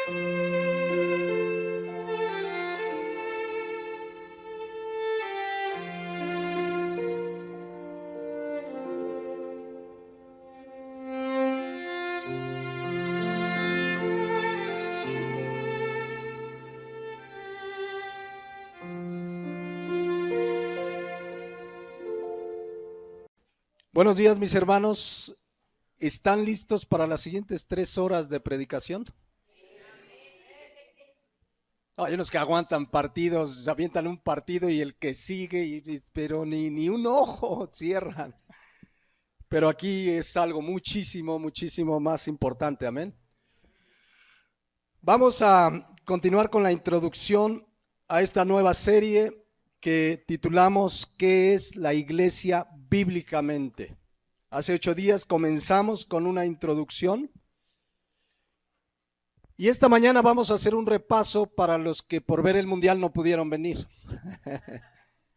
Buenos días, mis hermanos. ¿Están listos para las siguientes 3 horas de predicación? Hay unos que aguantan partidos, se avientan un partido y el que sigue, pero ni un ojo cierran. Pero aquí es algo muchísimo más importante, amén. Vamos a continuar con la introducción a esta nueva serie que titulamos ¿Qué es la iglesia bíblicamente? Hace 8 días comenzamos con una introducción y esta mañana vamos a hacer un repaso para los que por ver el mundial no pudieron venir.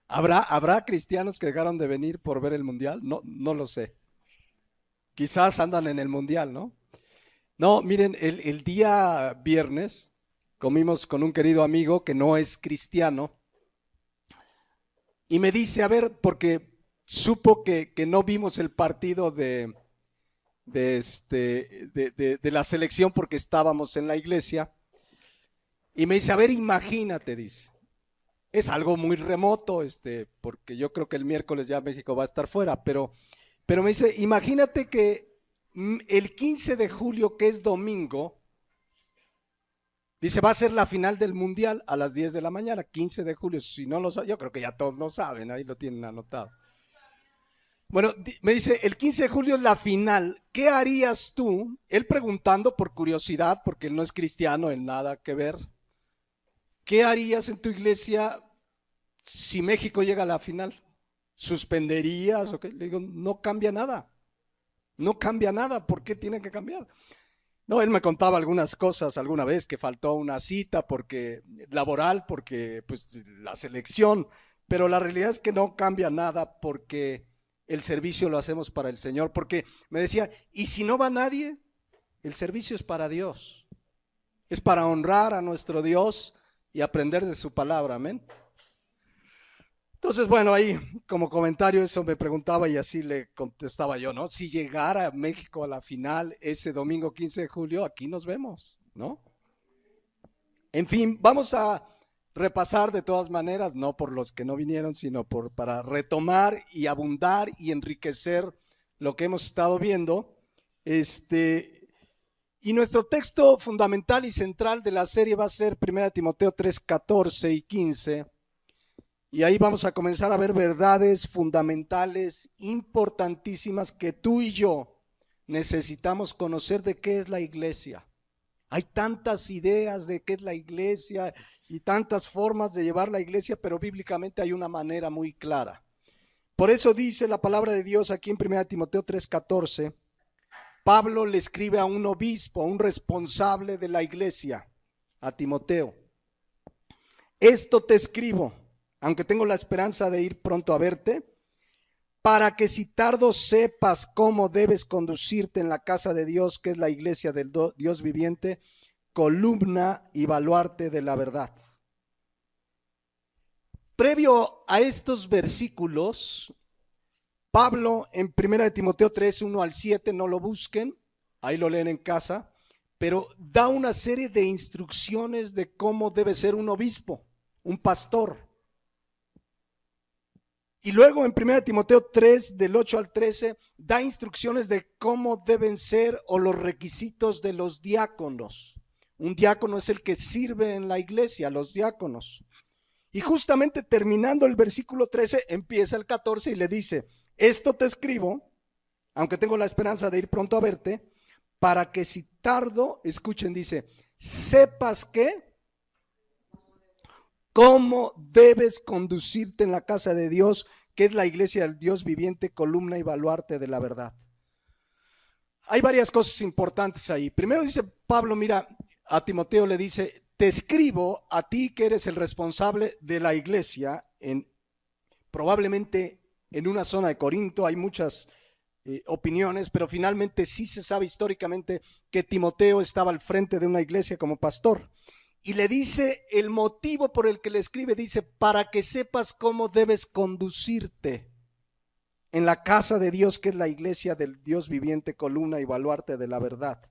¿Habrá cristianos que dejaron de venir por ver el mundial? No lo sé. Quizás andan en el mundial, ¿no? No, miren, el día viernes comimos con un querido amigo que no es cristiano y me dice, a ver, porque supo que no vimos el partido de la selección porque estábamos en la iglesia, y me dice, a ver, imagínate, dice, es algo muy remoto, porque yo creo que el miércoles ya México va a estar fuera, pero me dice, imagínate que el 15 de julio, que es domingo, dice, va a ser la final del mundial a las 10 de la mañana, 15 de julio, si no lo saben, yo creo que ya todos lo saben, ahí lo tienen anotado. Bueno, me dice, el 15 de julio es la final, ¿qué harías tú? Él preguntando por curiosidad, porque él no es cristiano, él nada que ver. ¿Qué harías en tu iglesia si México llega a la final? ¿Suspenderías? ¿Okay? Le digo, no cambia nada, ¿por qué tiene que cambiar? No, él me contaba algunas cosas alguna vez, que faltó una cita laboral, porque pues la selección, pero la realidad es que no cambia nada porque el servicio lo hacemos para el Señor, porque me decía, ¿y si no va nadie? El servicio es para Dios, es para honrar a nuestro Dios y aprender de su palabra, amén. Entonces, bueno, ahí como comentario eso me preguntaba y así le contestaba yo, ¿no? Si llegara México a la final ese domingo 15 de julio, aquí nos vemos, ¿no? En fin, vamos a repasar de todas maneras, no por los que no vinieron, sino para retomar y abundar y enriquecer lo que hemos estado viendo. Y nuestro texto fundamental y central de la serie va a ser 1 Timoteo 3, 14 y 15. Y ahí vamos a comenzar a ver verdades fundamentales, importantísimas, que tú y yo necesitamos conocer de qué es la iglesia. Hay tantas ideas de qué es la iglesia y tantas formas de llevar la iglesia, pero bíblicamente hay una manera muy clara. Por eso dice la palabra de Dios aquí en 1 Timoteo 3:14, Pablo le escribe a un obispo, a un responsable de la iglesia, a Timoteo. Esto te escribo, aunque tengo la esperanza de ir pronto a verte, para que si tardo sepas cómo debes conducirte en la casa de Dios, que es la iglesia del Dios viviente, columna y baluarte de la verdad. Previo a estos versículos, Pablo en 1 Timoteo 3, 1 al 7, no lo busquen, ahí lo leen en casa, pero da una serie de instrucciones de cómo debe ser un obispo, un pastor. Y luego en 1 Timoteo 3, del 8 al 13, da instrucciones de cómo deben ser o los requisitos de los diáconos. Un diácono es el que sirve en la iglesia, los diáconos. Y justamente terminando el versículo 13, empieza el 14 y le dice, esto te escribo, aunque tengo la esperanza de ir pronto a verte, para que si tardo, escuchen, dice, sepas que cómo debes conducirte en la casa de Dios, que es la iglesia del Dios viviente, columna y baluarte de la verdad. Hay varias cosas importantes ahí. Primero dice Pablo, mira, a Timoteo le dice, te escribo a ti que eres el responsable de la iglesia, probablemente en una zona de Corinto, hay muchas opiniones, pero finalmente sí se sabe históricamente que Timoteo estaba al frente de una iglesia como pastor. Y le dice el motivo por el que le escribe, dice, para que sepas cómo debes conducirte en la casa de Dios, que es la iglesia del Dios viviente, columna y baluarte de la verdad.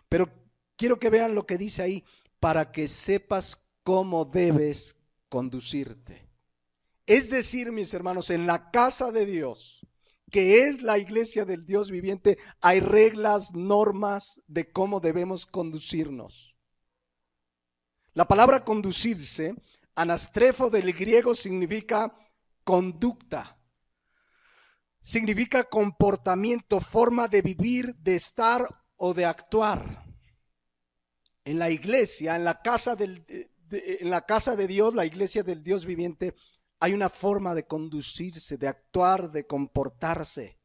Pero quiero que vean lo que dice ahí, para que sepas cómo debes conducirte. Es decir, mis hermanos, en la casa de Dios, que es la iglesia del Dios viviente, hay reglas, normas de cómo debemos conducirnos. La palabra conducirse, anastrefo del griego, significa conducta. Significa comportamiento, forma de vivir, de estar o de actuar. En la iglesia, en la casa de Dios, la iglesia del Dios viviente, hay una forma de conducirse, de actuar, de comportarse.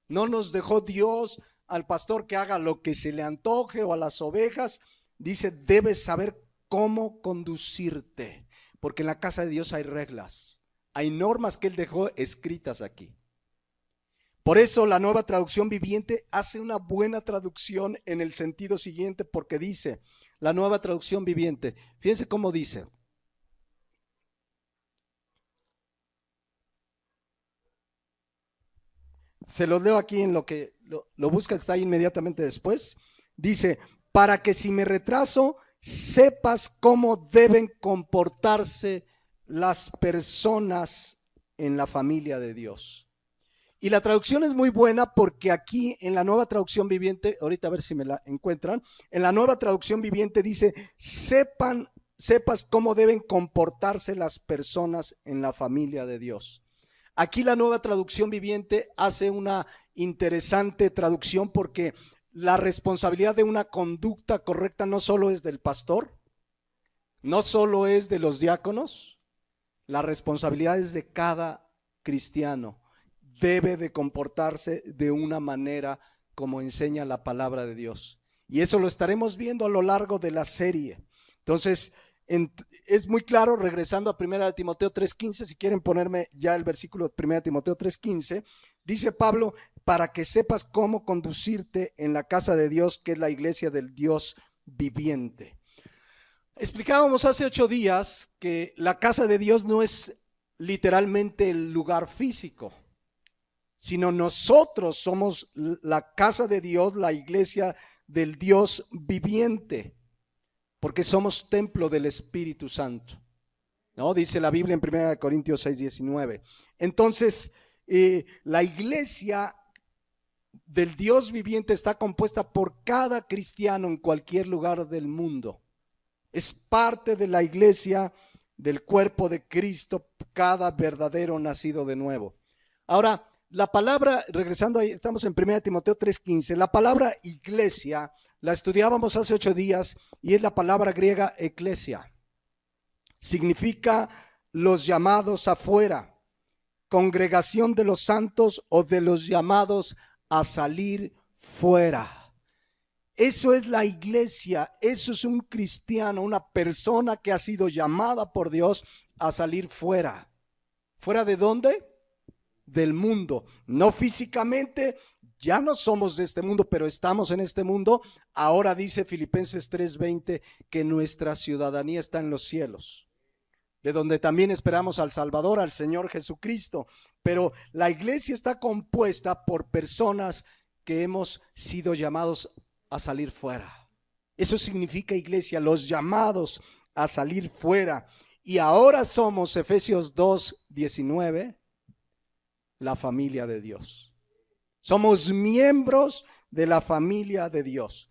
No nos dejó Dios al pastor que haga lo que se le antoje o a las ovejas. Dice, debes saber cómo conducirte, porque en la casa de Dios hay reglas, hay normas que Él dejó escritas aquí. Por eso la Nueva Traducción Viviente hace una buena traducción en el sentido siguiente, porque dice, la Nueva Traducción Viviente, fíjense cómo dice. Se los leo aquí en lo que lo busca, está ahí inmediatamente después. Dice, para que si me retraso, sepas cómo deben comportarse las personas en la familia de Dios. Y la traducción es muy buena porque aquí en la Nueva Traducción Viviente, ahorita a ver si me la encuentran, en la Nueva Traducción Viviente dice, sepas cómo deben comportarse las personas en la familia de Dios. Aquí la Nueva Traducción Viviente hace una interesante traducción porque la responsabilidad de una conducta correcta no solo es del pastor, no solo es de los diáconos, la responsabilidad es de cada cristiano. Debe de comportarse de una manera como enseña la palabra de Dios. Y eso lo estaremos viendo a lo largo de la serie. Entonces, es muy claro, regresando a 1 Timoteo 3:15, si quieren ponerme ya el versículo de 1 Timoteo 3:15, dice Pablo, para que sepas cómo conducirte en la casa de Dios, que es la iglesia del Dios viviente. Explicábamos hace 8 días que la casa de Dios no es literalmente el lugar físico, sino nosotros somos la casa de Dios, la iglesia del Dios viviente, porque somos templo del Espíritu Santo, ¿no? Dice la Biblia en 1 Corintios 6:19. Entonces, la iglesia del Dios viviente está compuesta por cada cristiano en cualquier lugar del mundo. Es parte de la iglesia del cuerpo de Cristo, cada verdadero nacido de nuevo. Ahora, la palabra, regresando ahí, estamos en 1 Timoteo 3:15, la palabra iglesia la estudiábamos hace 8 días y es la palabra griega eclesia. Significa los llamados afuera, congregación de los santos o de los llamados a salir fuera. Eso es la iglesia, eso es un cristiano, una persona que ha sido llamada por Dios a salir fuera. ¿Fuera de dónde? Del mundo, no físicamente. Ya no somos de este mundo, pero estamos en este mundo. Ahora dice Filipenses 3:20 que nuestra ciudadanía está en los cielos, de donde también esperamos al Salvador, al Señor Jesucristo. Pero la iglesia está compuesta por personas que hemos sido llamados a salir fuera. Eso significa iglesia, los llamados a salir fuera. Y ahora somos, Efesios 2:19, la familia de Dios. Somos miembros de la familia de Dios.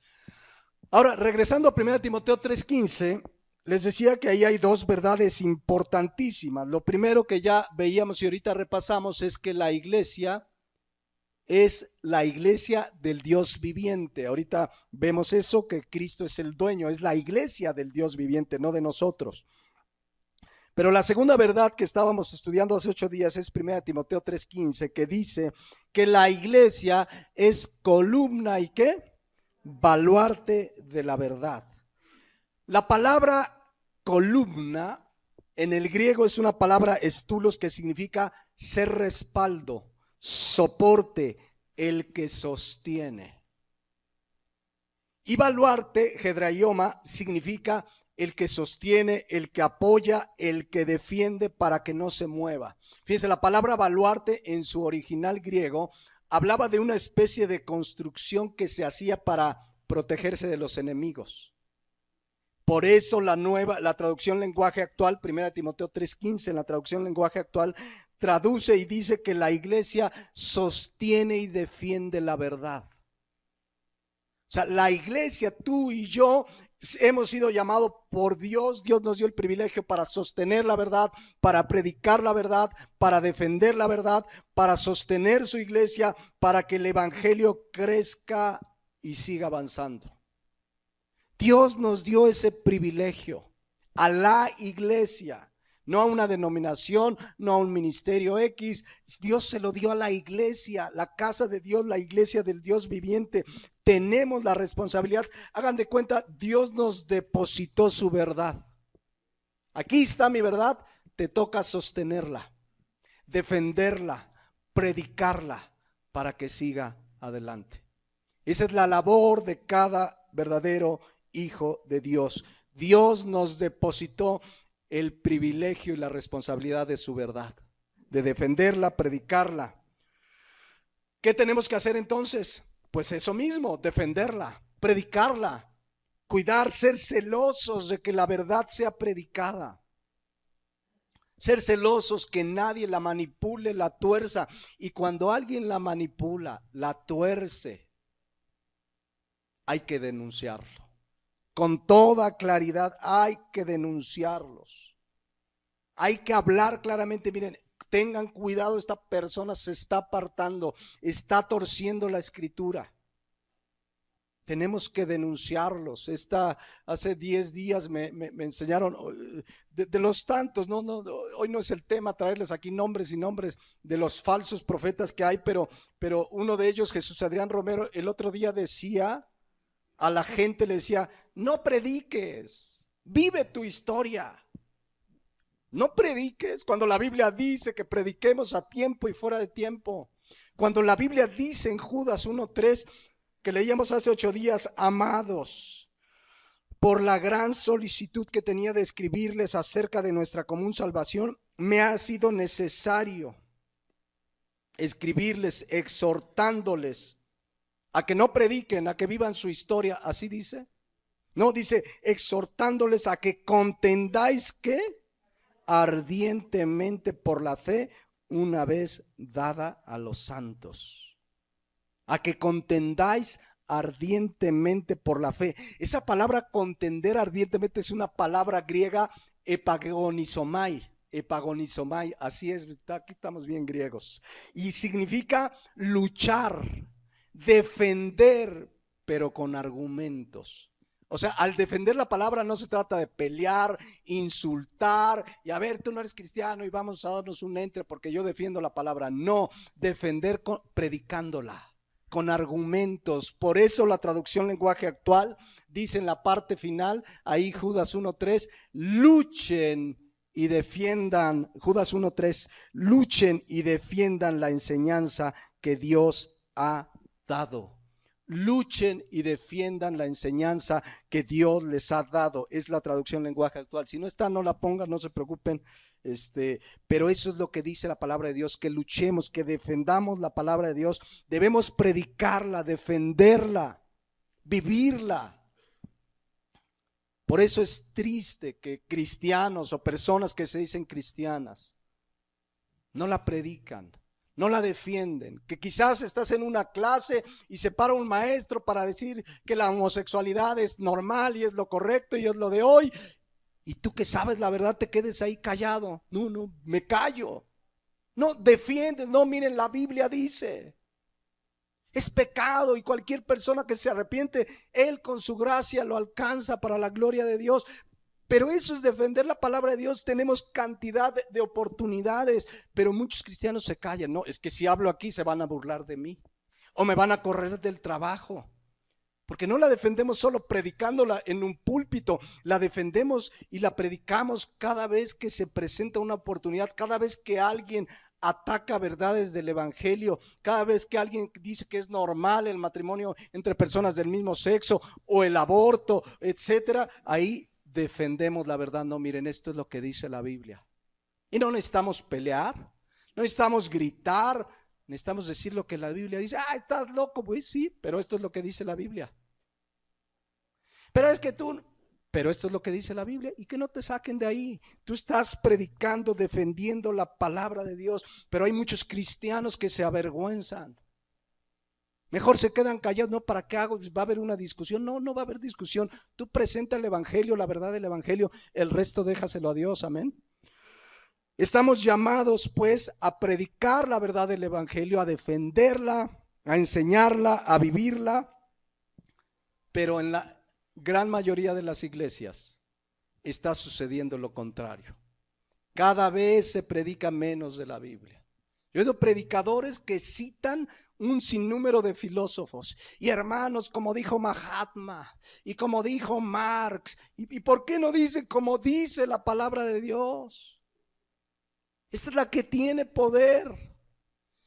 Ahora, regresando a 1 Timoteo 3:15, les decía que ahí hay 2 verdades importantísimas. Lo primero que ya veíamos y ahorita repasamos es que la iglesia es la iglesia del Dios viviente. Ahorita vemos eso, que Cristo es el dueño, es la iglesia del Dios viviente, no de nosotros. Pero la segunda verdad que estábamos estudiando hace 8 días es 1 Timoteo 3:15, que dice que la iglesia es columna y ¿qué? Baluarte de la verdad. La palabra columna en el griego es una palabra estulos que significa ser respaldo, soporte, el que sostiene. Y baluarte, hedraioma, significa el que sostiene, el que apoya, el que defiende para que no se mueva. Fíjense, la palabra baluarte en su original griego hablaba de una especie de construcción que se hacía para protegerse de los enemigos. Por eso la traducción lenguaje actual, 1 Timoteo 3:15, en la traducción lenguaje actual, traduce y dice que la iglesia sostiene y defiende la verdad. O sea, la iglesia, tú y yo, hemos sido llamados por Dios. Dios nos dio el privilegio para sostener la verdad, para predicar la verdad, para defender la verdad, para sostener su iglesia, para que el evangelio crezca y siga avanzando. Dios nos dio ese privilegio a la iglesia, no a una denominación, no a un ministerio X. Dios se lo dio a la iglesia, la casa de Dios, la iglesia del Dios viviente. Tenemos la responsabilidad. Hagan de cuenta, Dios nos depositó su verdad. Aquí está mi verdad, te toca sostenerla, defenderla, predicarla para que siga adelante. Esa es la labor de cada verdadero hijo de Dios. Dios nos depositó el privilegio y la responsabilidad de su verdad, de defenderla, predicarla. ¿Qué tenemos que hacer entonces? Pues eso mismo, defenderla, predicarla, cuidar, ser celosos de que la verdad sea predicada. Ser celosos que nadie la manipule, la tuerza. Y cuando alguien la manipula, la tuerce, hay que denunciarlo. Con toda claridad hay que denunciarlos. Hay que hablar claramente. Miren, tengan cuidado, esta persona se está apartando, está torciendo la escritura. Tenemos que denunciarlos. Hace 10 días me enseñaron de los tantos, hoy no es el tema traerles aquí nombres y nombres de los falsos profetas que hay, pero uno de ellos, Jesús Adrián Romero, el otro día decía a la gente, le decía: no prediques, vive tu historia. No prediques cuando la Biblia dice que prediquemos a tiempo y fuera de tiempo. Cuando la Biblia dice en Judas 1:3, que leíamos hace 8 días: amados, por la gran solicitud que tenía de escribirles acerca de nuestra común salvación, me ha sido necesario escribirles, exhortándoles a que no prediquen, a que vivan su historia. Así dice. No, dice exhortándoles a que contendáis, ¿qué? Ardientemente por la fe, una vez dada a los santos. A que contendáis ardientemente por la fe. Esa palabra contender ardientemente es una palabra griega, epagonizomai. Epagonizomai, así es, aquí estamos bien griegos. Y significa luchar, defender, pero con argumentos. O sea, al defender la palabra no se trata de pelear, insultar y a ver, tú no eres cristiano y vamos a darnos un entre porque yo defiendo la palabra. No, defender predicándola, con argumentos. Por eso la traducción lenguaje actual dice en la parte final, ahí Judas 1:3, luchen y defiendan, Judas 1:3, luchen y defiendan la enseñanza que Dios ha dado. Luchen y defiendan la enseñanza que Dios les ha dado. Es la traducción lenguaje actual. Si no está, no la pongan, no se preocupen. Pero eso es lo que dice la palabra de Dios, que luchemos, que defendamos la palabra de Dios. Debemos predicarla, defenderla, vivirla. Por eso es triste que cristianos o personas que se dicen cristianas no la predican, no la defienden. Que quizás estás en una clase y se para un maestro para decir que la homosexualidad es normal y es lo correcto y es lo de hoy, y tú que sabes la verdad te quedes ahí callado. No, me callo. No, defiendes. No, miren, la Biblia dice, es pecado y cualquier persona que se arrepiente, Él con su gracia lo alcanza para la gloria de Dios. Pero eso es defender la palabra de Dios. Tenemos cantidad de oportunidades, pero muchos cristianos se callan. No, es que si hablo aquí se van a burlar de mí o me van a correr del trabajo. Porque no la defendemos solo predicándola en un púlpito, la defendemos y la predicamos cada vez que se presenta una oportunidad, cada vez que alguien ataca verdades del evangelio, cada vez que alguien dice que es normal el matrimonio entre personas del mismo sexo o el aborto, etcétera, ahí defendemos la verdad. No, miren, esto es lo que dice la Biblia. Y no necesitamos pelear, no necesitamos gritar, necesitamos decir lo que la Biblia dice. Ah, estás loco, pues sí, pero esto es lo que dice la Biblia. Pero esto es lo que dice la Biblia, y que no te saquen de ahí. Tú estás predicando, defendiendo la palabra de Dios, pero hay muchos cristianos que se avergüenzan. Mejor se quedan callados. No, ¿para qué hago? ¿Va a haber una discusión? No, no va a haber discusión. Tú presenta el evangelio, la verdad del evangelio, el resto déjaselo a Dios, amén. Estamos llamados pues a predicar la verdad del evangelio, a defenderla, a enseñarla, a vivirla, pero en la gran mayoría de las iglesias está sucediendo lo contrario. Cada vez se predica menos de la Biblia. Yo he oído predicadores que citan un sinnúmero de filósofos y hermanos, como dijo Mahatma y como dijo Marx, y ¿por qué no dicen como dice la palabra de Dios? Esta es la que tiene poder,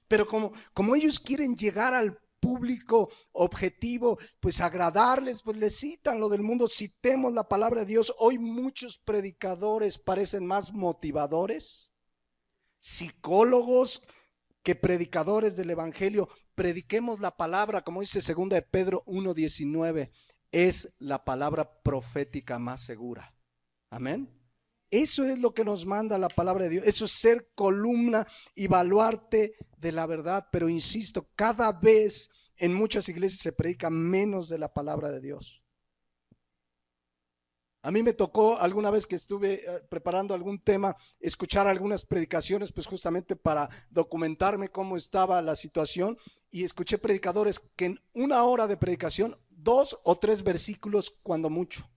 pero como ellos quieren llegar al público objetivo, pues agradarles, pues les citan lo del mundo. Citemos la palabra de Dios. Hoy muchos predicadores parecen más motivadores, psicólogos, que predicadores del evangelio. Prediquemos la palabra, como dice 2 de Pedro 1:19, es la palabra profética más segura. Amén. Eso es lo que nos manda la palabra de Dios. Eso es ser columna y baluarte de la verdad. Pero insisto, cada vez en muchas iglesias se predica menos de la palabra de Dios. A mí me tocó alguna vez que estuve preparando algún tema, escuchar algunas predicaciones, pues justamente para documentarme cómo estaba la situación, y escuché predicadores que en una hora de predicación, 2 o 3 versículos cuando mucho.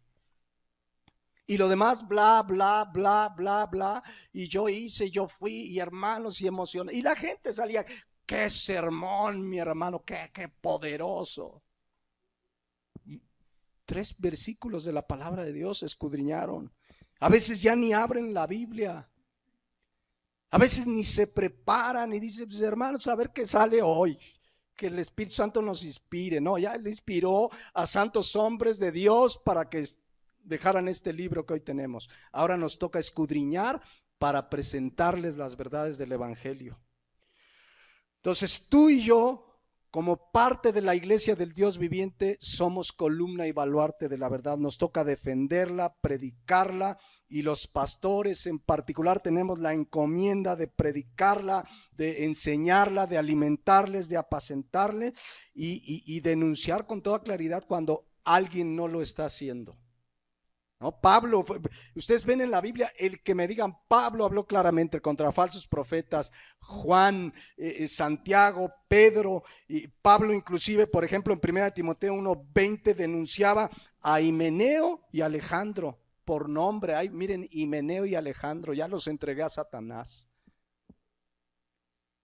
Y lo demás, bla, bla, bla, bla, bla. Y yo hice, yo fui, y hermanos, y emocioné. Y la gente salía, qué sermón, mi hermano, qué poderoso. Y 3 versículos de la palabra de Dios escudriñaron. A veces ya ni abren la Biblia. A veces ni se preparan y dicen, pues, hermanos, a ver qué sale hoy. Que el Espíritu Santo nos inspire. No, ya le inspiró a santos hombres de Dios para que dejaran este libro que hoy tenemos. Ahora nos toca escudriñar para presentarles las verdades del evangelio. Entonces tú y yo, como parte de la iglesia del Dios viviente, somos columna y baluarte de la verdad. Nos toca defenderla, predicarla, y los pastores en particular tenemos la encomienda de predicarla, de enseñarla, de alimentarles, de apacentarle y denunciar con toda claridad cuando alguien no lo está haciendo. No, Pablo, ustedes ven en la Biblia, el que me digan, Pablo habló claramente contra falsos profetas, Juan, Santiago, Pedro, y Pablo inclusive, por ejemplo, en 1 Timoteo 1:20 denunciaba a Himeneo y Alejandro por nombre. Ay, miren, Himeneo y Alejandro, ya los entregué a Satanás.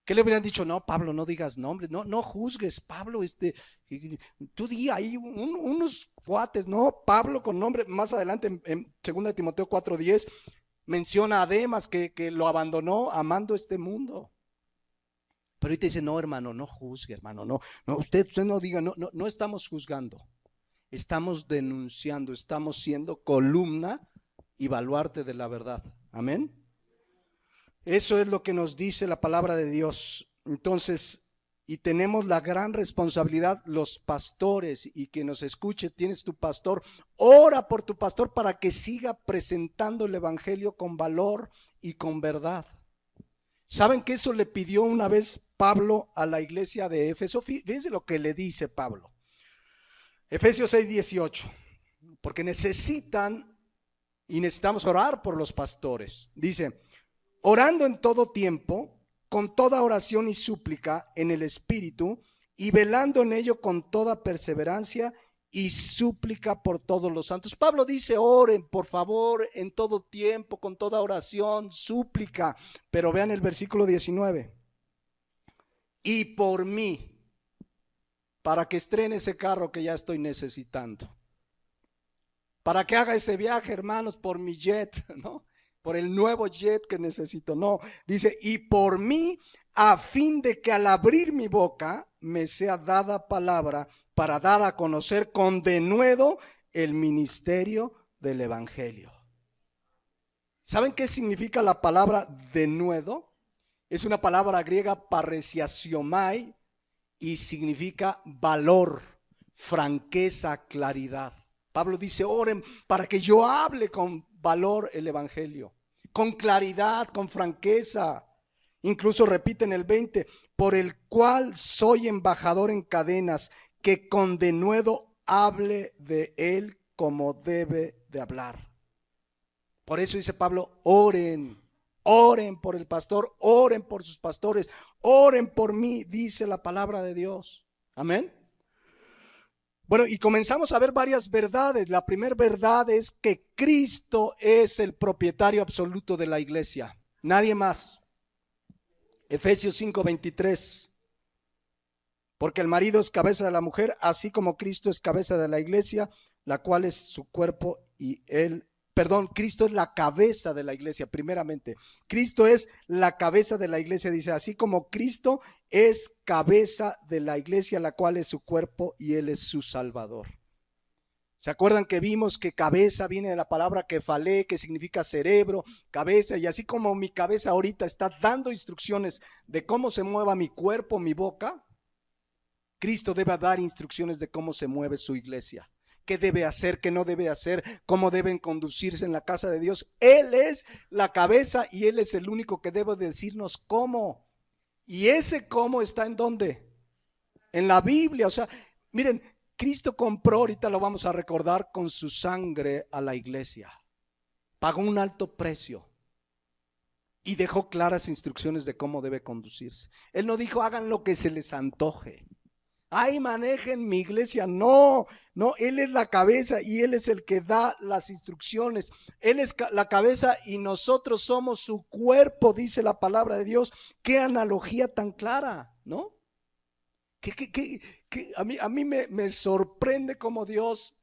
¿Qué le hubieran dicho? No, Pablo, no digas nombres, no juzgues, Pablo, tú di ahí unos cuates, no, Pablo con nombre. Más adelante en 2 Timoteo 4:10 menciona a Demas que lo abandonó amando este mundo. Pero ahorita dice, no, hermano, no juzgue, hermano, no, usted no diga, no estamos juzgando, estamos denunciando, estamos siendo columna y baluarte de la verdad. Amén. Eso es lo que nos dice la palabra de Dios. Entonces, y tenemos la gran responsabilidad, los pastores, y que nos escuche, tienes tu pastor, ora por tu pastor para que siga presentando el evangelio con valor y con verdad. ¿Saben que eso le pidió una vez Pablo a la iglesia de Éfeso? Fíjense lo que le dice Pablo. Efesios 6:18, porque necesitamos orar por los pastores. Dice, orando en todo tiempo, con toda oración y súplica en el Espíritu, y velando en ello con toda perseverancia y súplica por todos los santos. Pablo dice, oren por favor en todo tiempo, con toda oración, súplica. Pero vean el versículo 19. Y por mí, para que estrene ese carro que ya estoy necesitando. Para que haga ese viaje, hermanos, por mi jet, ¿no? por el nuevo jet que necesito. No, dice, y por mí, a fin de que al abrir mi boca me sea dada palabra para dar a conocer con denuedo el ministerio del evangelio. ¿Saben qué significa la palabra denuedo? Es una palabra griega paresiasiomai y significa valor, franqueza, claridad. Pablo dice, oren para que yo hable con valor el evangelio, con claridad, con franqueza. Incluso repite en el 20, por el cual soy embajador en cadenas, que con denuedo hable de él como debe de hablar. Por eso dice Pablo, oren, oren por el pastor, oren por sus pastores, oren por mí, dice la palabra de Dios. Amén. Bueno, y comenzamos a ver varias verdades. La primera verdad es que Cristo es el propietario absoluto de la iglesia, nadie más. Efesios 5:23. Porque el marido es cabeza de la mujer, así como Cristo es cabeza de la iglesia, la cual es su cuerpo y él, Cristo es la cabeza de la iglesia, primeramente. Cristo es la cabeza de la iglesia, dice, así como Cristo es cabeza de la iglesia, la cual es su cuerpo y él es su salvador. ¿Se acuerdan que vimos que cabeza viene de la palabra kefalé, que significa cerebro, cabeza? Y así como mi cabeza ahorita está dando instrucciones de cómo se mueva mi cuerpo, mi boca, Cristo debe dar instrucciones de cómo se mueve su iglesia. ¿Qué debe hacer, qué no debe hacer, cómo deben conducirse en la casa de Dios? Él es la cabeza y Él es el único que debe decirnos cómo. Y ese cómo está ¿en dónde? En la Biblia. O sea, miren, Cristo compró, ahorita lo vamos a recordar, con su sangre a la iglesia. Pagó un alto precio y dejó claras instrucciones de cómo debe conducirse. Él no dijo, hagan lo que se les antoje. Ay, manejen mi iglesia. No, Él es la cabeza y Él es el que da las instrucciones. Él es la cabeza y nosotros somos su cuerpo, dice la palabra de Dios. Qué analogía tan clara, ¿no? A mí me sorprende cómo Dios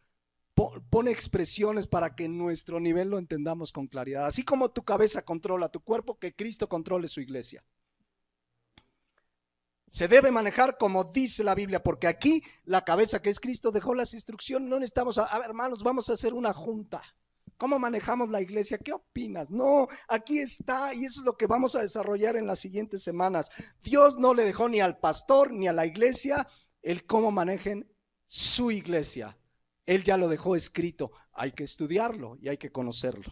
pone expresiones para que nuestro nivel lo entendamos con claridad. Así como tu cabeza controla tu cuerpo, que Cristo controle su iglesia. Se debe manejar como dice la Biblia, porque aquí la cabeza que es Cristo dejó las instrucciones. No necesitamos, a ver, hermanos, vamos a hacer una junta. ¿Cómo manejamos la iglesia? ¿Qué opinas? No, aquí está, y eso es lo que vamos a desarrollar en las siguientes semanas. Dios no le dejó ni al pastor ni a la iglesia el cómo manejen su iglesia. Él ya lo dejó escrito. Hay que estudiarlo y hay que conocerlo.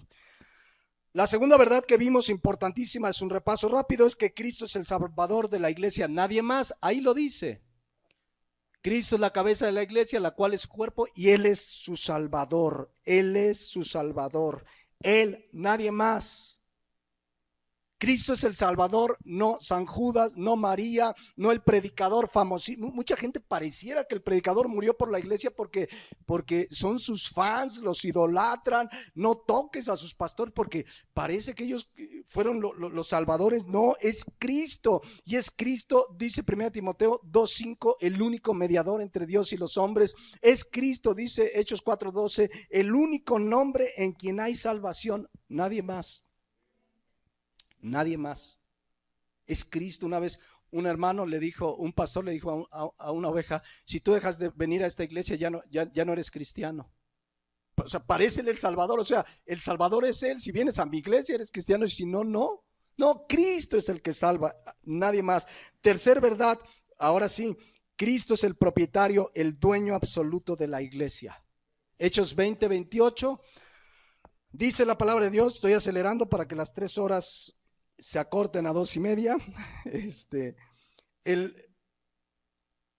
La segunda verdad que vimos, importantísima, es un repaso rápido, es que Cristo es el salvador de la iglesia, nadie más. Ahí lo dice. Cristo es la cabeza de la iglesia, la cual es su cuerpo, y Él es su salvador. Él es su salvador. Él, nadie más. Cristo es el Salvador, no San Judas, no María, no el predicador famosísimo. Mucha gente pareciera que el predicador murió por la iglesia porque son sus fans, los idolatran. No toques a sus pastores porque parece que ellos fueron los salvadores. No, es Cristo. Y es Cristo, dice 1 Timoteo 2:5, el único mediador entre Dios y los hombres. Es Cristo, dice Hechos 4:12, el único nombre en quien hay salvación. Nadie más. Nadie más. Es Cristo. Una vez un hermano le dijo, un pastor le dijo a una oveja, si tú dejas de venir a esta iglesia ya no eres cristiano. O sea, parece el Salvador. O sea, el Salvador es Él. Si vienes a mi iglesia eres cristiano y si no, no. No, Cristo es el que salva, nadie más. Tercer verdad, ahora sí, Cristo es el propietario, el dueño absoluto de la iglesia. Hechos 20:28, dice la palabra de Dios. Estoy acelerando para que las 3 horas se acorten a 2:30.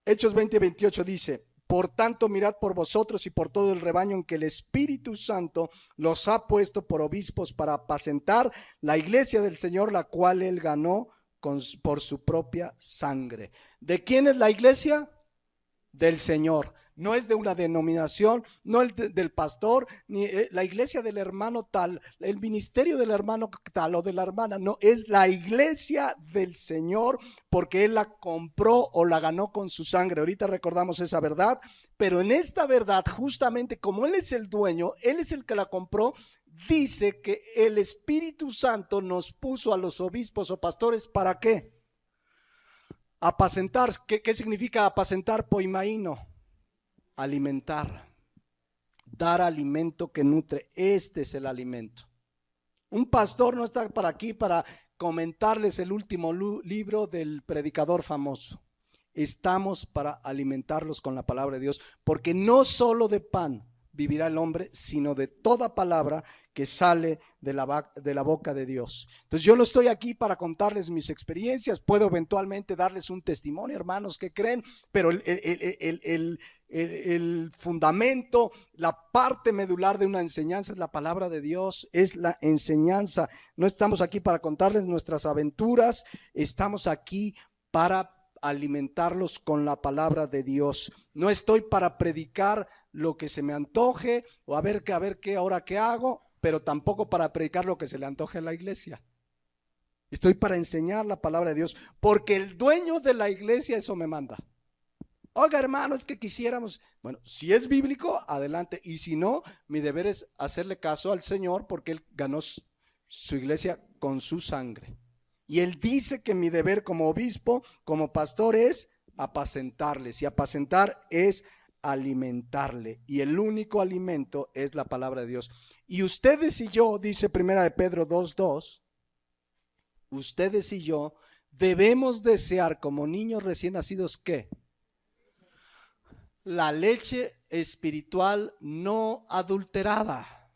Hechos 20:28 dice: por tanto, mirad por vosotros y por todo el rebaño en que el Espíritu Santo los ha puesto por obispos para apacentar la iglesia del Señor, la cual Él ganó por su propia sangre. ¿De quién es la iglesia? Del Señor. No es de una denominación, no el del pastor, ni la iglesia del hermano tal, el ministerio del hermano tal o de la hermana. No, es la iglesia del Señor, porque Él la compró o la ganó con su sangre. Ahorita recordamos esa verdad, pero en esta verdad, justamente como Él es el dueño, Él es el que la compró, dice que el Espíritu Santo nos puso a los obispos o pastores, ¿para qué? Apacentar. ¿Qué significa apacentar? Poimaíno, alimentar, dar alimento que nutre. Este es el alimento. Un pastor no está para aquí para comentarles el último libro del predicador famoso. Estamos para alimentarlos con la palabra de Dios, porque no solo de pan vivirá el hombre, sino de toda palabra que sale de la boca de Dios. Entonces yo no estoy aquí para contarles mis experiencias, puedo eventualmente darles un testimonio, hermanos, que creen, pero el fundamento, la parte medular de una enseñanza es la palabra de Dios, es la enseñanza. No estamos aquí para contarles nuestras aventuras, estamos aquí para alimentarlos con la palabra de Dios. No estoy para predicar lo que se me antoje o a ver qué, ahora qué hago, pero tampoco para predicar lo que se le antoje a la iglesia. Estoy para enseñar la palabra de Dios, porque el dueño de la iglesia eso me manda. Oiga, hermano, es que quisiéramos. Bueno, si es bíblico, adelante. Y si no, mi deber es hacerle caso al Señor, porque Él ganó su iglesia con su sangre. Y Él dice que mi deber como obispo, como pastor, es apacentarles. Y apacentar es alimentarle. Y el único alimento es la palabra de Dios. Y ustedes y yo, dice 1 de Pedro 2:2, ustedes y yo debemos desear como niños recién nacidos, ¿qué? La leche espiritual no adulterada.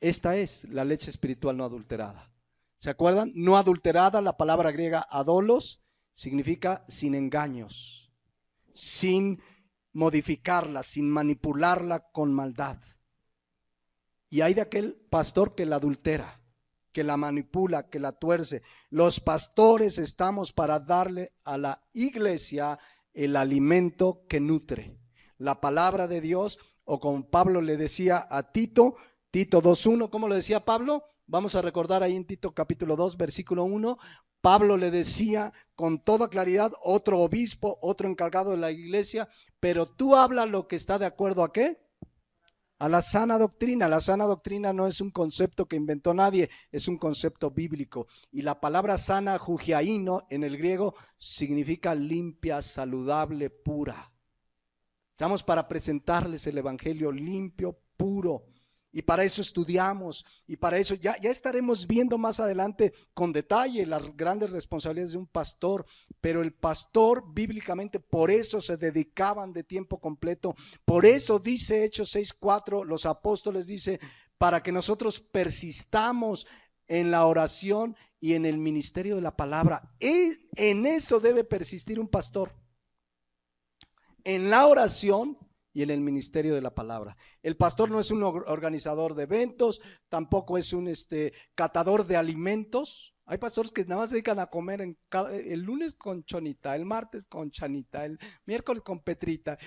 Esta es la leche espiritual no adulterada. ¿Se acuerdan? No adulterada, la palabra griega adolos, significa sin engaños, sin modificarla, sin manipularla con maldad. Y hay de aquel pastor que la adultera, que la manipula, que la tuerce. Los pastores estamos para darle a la iglesia el alimento que nutre, la palabra de Dios, o como Pablo le decía a Tito 2:1, ¿cómo lo decía Pablo? Vamos a recordar ahí en Tito capítulo 2, versículo 1, Pablo le decía con toda claridad, otro obispo, otro encargado de la iglesia, pero tú habla lo que está de acuerdo a ¿qué? A la sana doctrina. La sana doctrina no es un concepto que inventó nadie, es un concepto bíblico. Y la palabra sana, jugiaino, en el griego, significa limpia, saludable, pura. Estamos para presentarles el evangelio limpio, puro. Y para eso estudiamos, y para eso ya estaremos viendo más adelante con detalle las grandes responsabilidades de un pastor, pero el pastor bíblicamente por eso se dedicaban de tiempo completo, por eso dice Hechos 6:4, los apóstoles dice, para que nosotros persistamos en la oración y en el ministerio de la palabra. En eso debe persistir un pastor, en la oración y en el ministerio de la palabra. El pastor no es un organizador de eventos, tampoco es un catador de alimentos. Hay pastores que nada más se dedican a comer el lunes con chonita, el martes con chanita, el miércoles con petrita.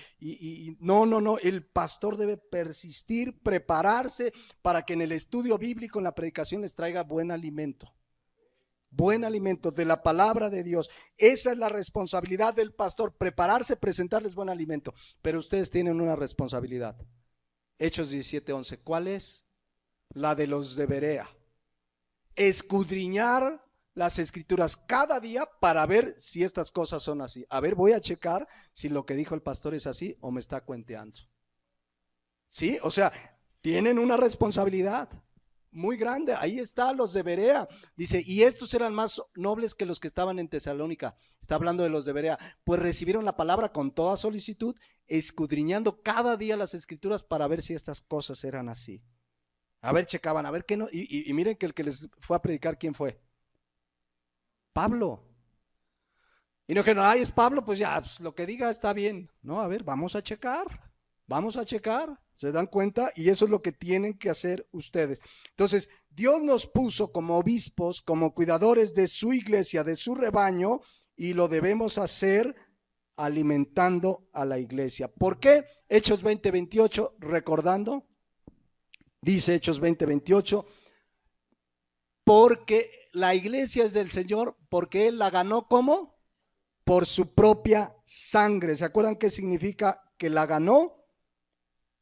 No, el pastor debe persistir, prepararse para que en el estudio bíblico, en la predicación, les traiga buen alimento. Buen alimento de la palabra de Dios. Esa es la responsabilidad del pastor, prepararse, presentarles buen alimento. Pero ustedes tienen una responsabilidad. Hechos 17:11, ¿cuál es? La de los de Berea. Escudriñar las escrituras cada día para ver si estas cosas son así. A ver, voy a checar si lo que dijo el pastor es así o me está cuenteando. ¿Sí? O sea, tienen una responsabilidad muy grande. Ahí está, los de Berea. Dice, y estos eran más nobles que los que estaban en Tesalónica. Está hablando de los de Berea. Pues recibieron la palabra con toda solicitud, escudriñando cada día las escrituras para ver si estas cosas eran así. A ver, checaban, a ver qué no. Y miren que el que les fue a predicar, ¿quién fue? Pablo. Y no que no, ay, es Pablo, pues ya, pues lo que diga está bien. No, a ver, vamos a checar. ¿Se dan cuenta? Y eso es lo que tienen que hacer ustedes. Entonces, Dios nos puso como obispos, como cuidadores de su iglesia, de su rebaño, y lo debemos hacer alimentando a la iglesia. ¿Por qué? Hechos 20:28, recordando, dice Hechos 20:28, porque la iglesia es del Señor, porque Él la ganó, ¿cómo? Por su propia sangre. ¿Se acuerdan qué significa que la ganó?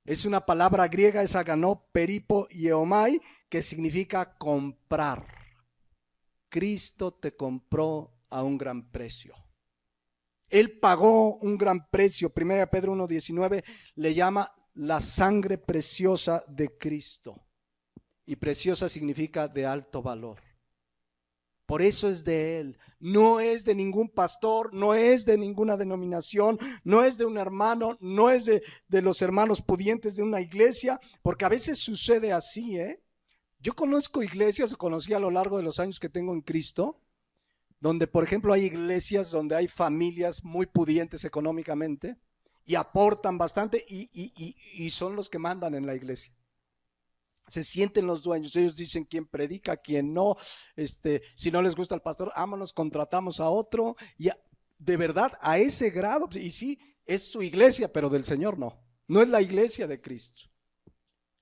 Es una palabra griega, esa ganó peripo y eomai, que significa comprar. Cristo te compró a un gran precio. Él pagó un gran precio. 1 Pedro 1:19 le llama la sangre preciosa de Cristo. Y preciosa significa de alto valor. Por eso es de Él. No es de ningún pastor, no es de ninguna denominación, no es de un hermano, no es de los hermanos pudientes de una iglesia, porque a veces sucede así, ¿eh? Yo conozco iglesias, o conocí a lo largo de los años que tengo en Cristo, donde por ejemplo hay iglesias donde hay familias muy pudientes económicamente y aportan bastante y son los que mandan en la iglesia. Se sienten los dueños, ellos dicen quién predica, quién no, si no les gusta el pastor, vámonos, contratamos a otro, y de verdad a ese grado, y sí, es su iglesia, pero del Señor no es la iglesia de Cristo.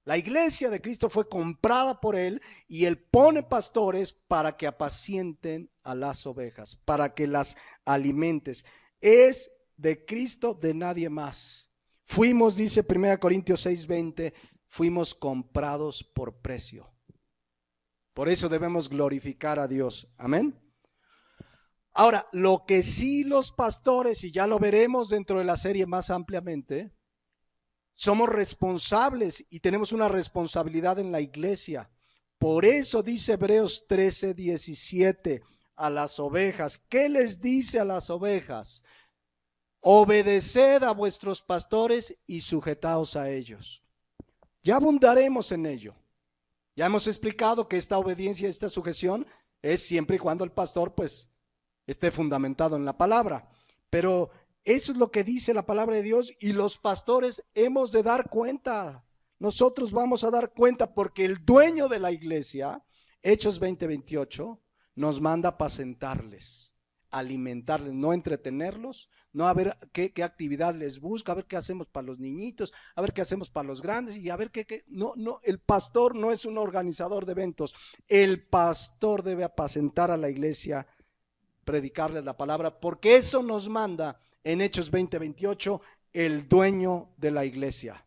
La iglesia de Cristo fue comprada por Él y Él pone pastores para que apacienten a las ovejas, para que las alimentes. Es de Cristo, de nadie más. Fuimos, dice 1 Corintios 6:20, fuimos comprados por precio. Por eso debemos glorificar a Dios. Amén. Ahora, lo que sí los pastores, y ya lo veremos dentro de la serie más ampliamente, somos responsables y tenemos una responsabilidad en la iglesia. Por eso dice Hebreos 13:17 a las ovejas. ¿Qué les dice a las ovejas? Obedeced a vuestros pastores y sujetaos a ellos. Ya abundaremos en ello. Ya hemos explicado que esta obediencia, esta sujeción es siempre y cuando el pastor pues esté fundamentado en la palabra. Pero eso es lo que dice la palabra de Dios y los pastores hemos de dar cuenta. Nosotros vamos a dar cuenta porque el dueño de la iglesia, Hechos 20:28, nos manda apacentarles, alimentarles, no entretenerlos, no a ver qué actividad les busca, a ver qué hacemos para los niñitos, a ver qué hacemos para los grandes y a ver qué. No, el pastor no es un organizador de eventos. El pastor debe apacentar a la iglesia, predicarles la palabra, porque eso nos manda en Hechos 20:28 el dueño de la iglesia,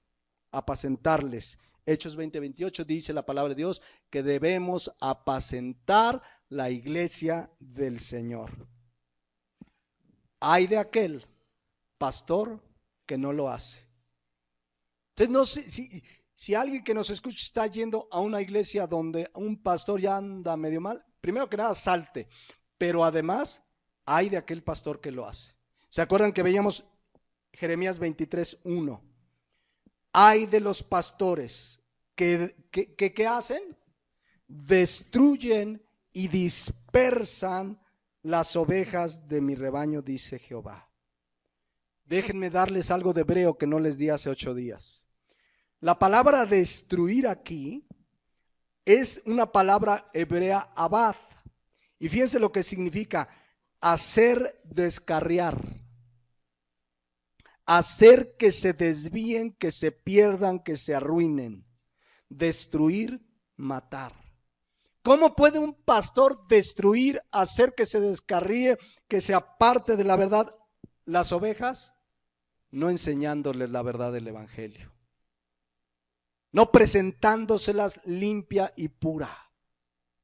apacentarles. Hechos 20:28 dice la palabra de Dios que debemos apacentar la iglesia del Señor. Hay de aquel pastor que no lo hace. Entonces no sé si alguien que nos escucha está yendo a una iglesia donde un pastor ya anda medio mal, primero que nada salte, pero además hay de aquel pastor que lo hace. ¿Se acuerdan que veíamos Jeremías 23:1? Hay de los pastores que hacen, destruyen y dispersan las ovejas de mi rebaño, dice Jehová. Déjenme darles algo de hebreo que no les di hace 8 días. La palabra destruir aquí es una palabra hebrea abad. Y fíjense lo que significa: hacer descarriar, hacer que se desvíen, que se pierdan, que se arruinen, destruir, matar. ¿Cómo puede un pastor destruir, hacer que se descarríe, que se aparte de la verdad las ovejas? No enseñándoles la verdad del evangelio, no presentándoselas limpia y pura.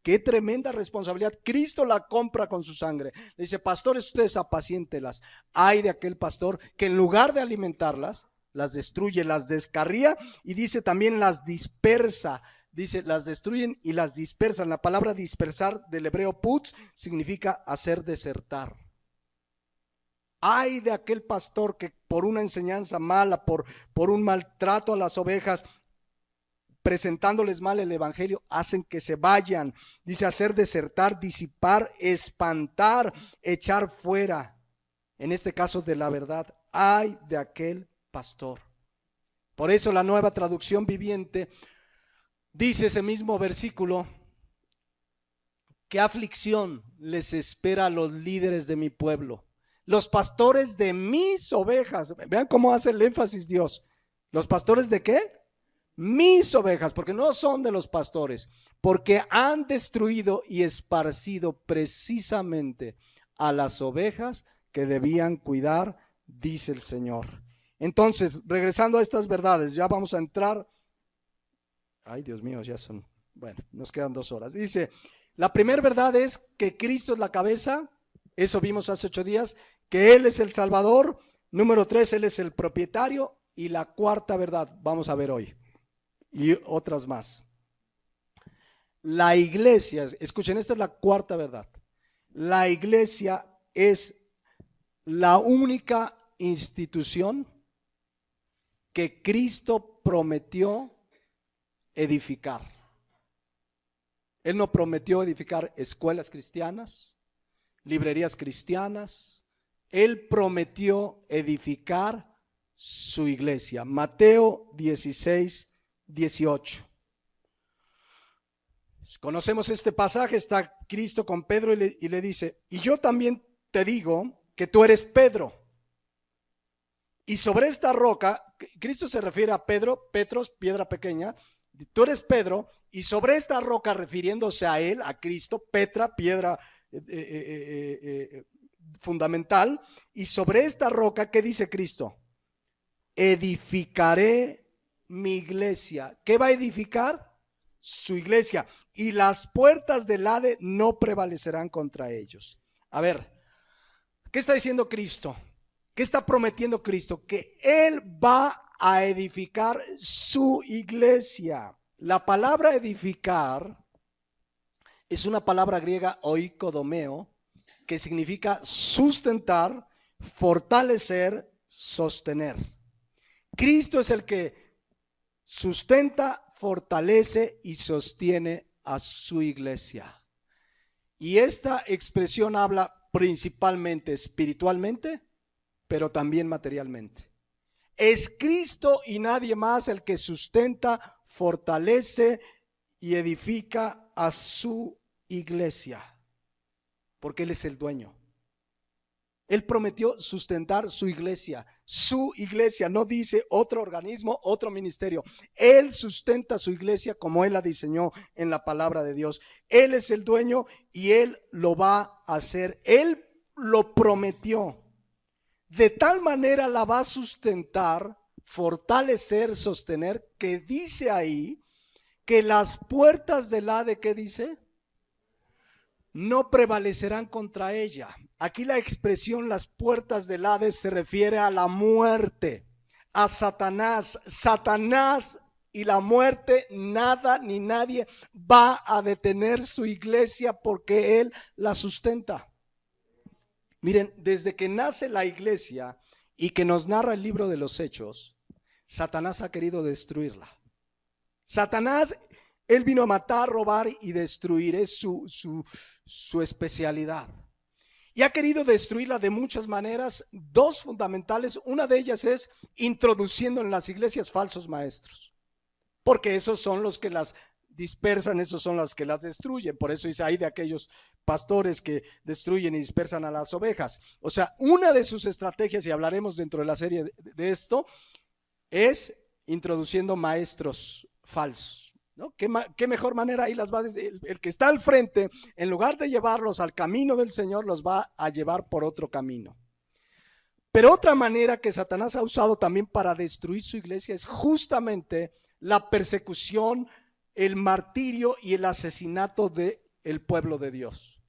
Qué tremenda responsabilidad. Cristo la compra con su sangre. Le dice: pastores, ustedes apaciéntelas. Hay de aquel pastor que en lugar de alimentarlas, las destruye, las descarría, y dice también las dispersa. Dice, las destruyen y las dispersan. La palabra dispersar del hebreo putz significa hacer desertar. Hay de aquel pastor que por una enseñanza mala, por un maltrato a las ovejas, presentándoles mal el evangelio, hacen que se vayan. Dice hacer desertar, disipar, espantar, echar fuera. En este caso de la verdad, hay de aquel pastor. Por eso la Nueva Traducción Viviente dice ese mismo versículo: qué aflicción les espera a los líderes de mi pueblo, los pastores de mis ovejas. Vean cómo hace el énfasis Dios. ¿Los pastores de qué? Mis ovejas, porque no son de los pastores, porque han destruido y esparcido precisamente a las ovejas que debían cuidar, dice el Señor. Entonces, regresando a estas verdades, ya vamos a entrar. Ay, Dios mío, ya son, bueno, nos quedan 2 horas. Dice, la primera verdad es que Cristo es la cabeza, eso vimos hace 8 días, que Él es el Salvador. Número 3, Él es el propietario. Y la cuarta verdad, vamos a ver hoy, y otras más. La iglesia, escuchen, esta es la cuarta verdad. La iglesia es la única institución que Cristo prometió edificar. Él no prometió edificar escuelas cristianas, librerías cristianas. Él prometió edificar su iglesia. Mateo 16, 18. Conocemos este pasaje, está Cristo con Pedro y le dice, y yo también te digo que tú eres Pedro. Y sobre esta roca, Cristo se refiere a Pedro, Petros, piedra pequeña, tú eres Pedro, y sobre esta roca, refiriéndose a él, a Cristo, Petra, piedra fundamental, y sobre esta roca, ¿qué dice Cristo? Edificaré mi iglesia. ¿Qué va a edificar? Su iglesia. Y las puertas del Hades no prevalecerán contra ellos. A ver, ¿qué está diciendo Cristo? ¿Qué está prometiendo Cristo? Que Él va a edificar su iglesia. La palabra edificar es una palabra griega oikodomeo, que significa sustentar, fortalecer, sostener. Cristo es el que sustenta, fortalece y sostiene a su iglesia. Y esta expresión habla principalmente espiritualmente, pero también materialmente. Es Cristo y nadie más el que sustenta, fortalece y edifica a su iglesia, porque Él es el dueño. Él prometió sustentar su iglesia, no dice otro organismo, otro ministerio. Él sustenta su iglesia como Él la diseñó en la palabra de Dios. Él es el dueño y Él lo va a hacer. Él lo prometió. De tal manera la va a sustentar, fortalecer, sostener, que dice ahí que las puertas del Hades, ¿qué dice? No prevalecerán contra ella. Aquí la expresión las puertas del Hades se refiere a la muerte, a Satanás. Satanás y la muerte, nada ni nadie va a detener su iglesia porque Él la sustenta. Miren, desde que nace la iglesia y que nos narra el libro de los Hechos, Satanás ha querido destruirla. Satanás, él vino a matar, robar y destruir, es su especialidad. Y ha querido destruirla de muchas maneras, 2 fundamentales. Una de ellas es introduciendo en las iglesias falsos maestros, porque esos son los que las dispersan, esos son los que las destruyen. Por eso hay de aquellos pastores que destruyen y dispersan a las ovejas. O sea, una de sus estrategias, y hablaremos dentro de la serie de esto, es introduciendo maestros falsos, ¿no? ¿Qué mejor manera? Ahí las va a decir, el que está al frente, en lugar de llevarlos al camino del Señor, los va a llevar por otro camino. Pero otra manera que Satanás ha usado también para destruir su iglesia es justamente la persecución, el martirio y el asesinato del pueblo de Dios.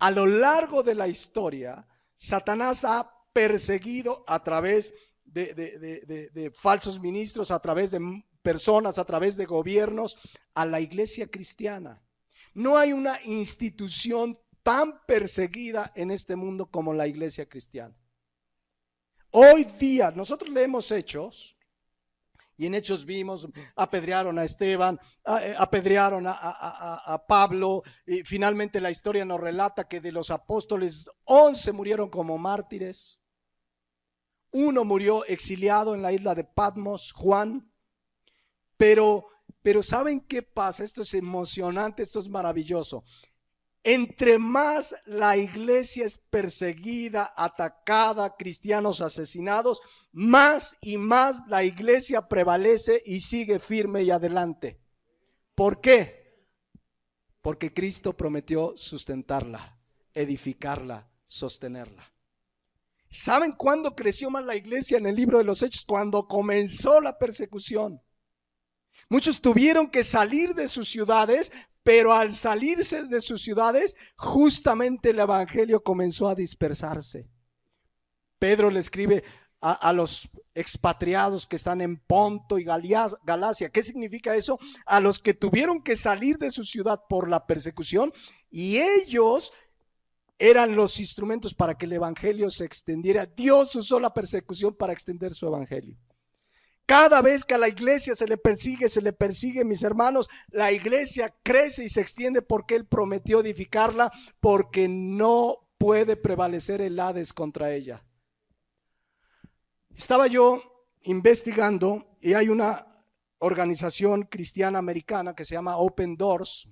A lo largo de la historia, Satanás ha perseguido a través de falsos ministros, a través de personas, a través de gobiernos, a la iglesia cristiana. No hay una institución tan perseguida en este mundo como la iglesia cristiana. Hoy día, nosotros leemos Hechos, y en Hechos vimos, apedrearon a Esteban, apedrearon a Pablo, y finalmente la historia nos relata que de los apóstoles 11 murieron como mártires. 1 murió exiliado en la isla de Patmos, Juan. Pero ¿saben qué pasa? Esto es emocionante, esto es maravilloso. Entre más la iglesia es perseguida, atacada, cristianos asesinados, más y más la iglesia prevalece y sigue firme y adelante. ¿Por qué? Porque Cristo prometió sustentarla, edificarla, sostenerla. ¿Saben cuándo creció más la iglesia en el libro de los Hechos? Cuando comenzó la persecución. Muchos tuvieron que salir de sus ciudades, pero al salirse de sus ciudades, justamente el evangelio comenzó a dispersarse. Pedro le escribe a los expatriados que están en Ponto y Galacia. ¿Qué significa eso? A los que tuvieron que salir de su ciudad por la persecución, y ellos eran los instrumentos para que el evangelio se extendiera. Dios usó la persecución para extender su evangelio. Cada vez que a la iglesia se le persigue, mis hermanos, la iglesia crece y se extiende porque Él prometió edificarla, porque no puede prevalecer el Hades contra ella. Estaba yo investigando y hay una organización cristiana americana que se llama Open Doors,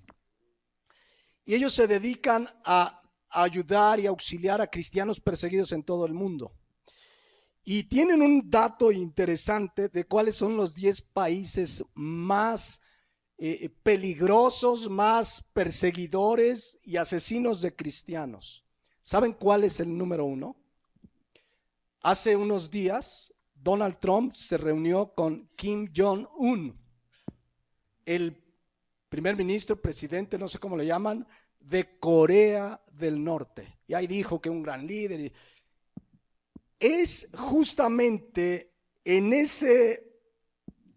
y ellos se dedican a ayudar y auxiliar a cristianos perseguidos en todo el mundo. Y tienen un dato interesante de cuáles son los 10 países más peligrosos, más perseguidores y asesinos de cristianos. ¿Saben cuál es el número 1? Hace unos días, Donald Trump se reunió con Kim Jong-un, el primer ministro, presidente, no sé cómo le llaman, de Corea del Norte. Y ahí dijo que un gran líder. Es justamente en ese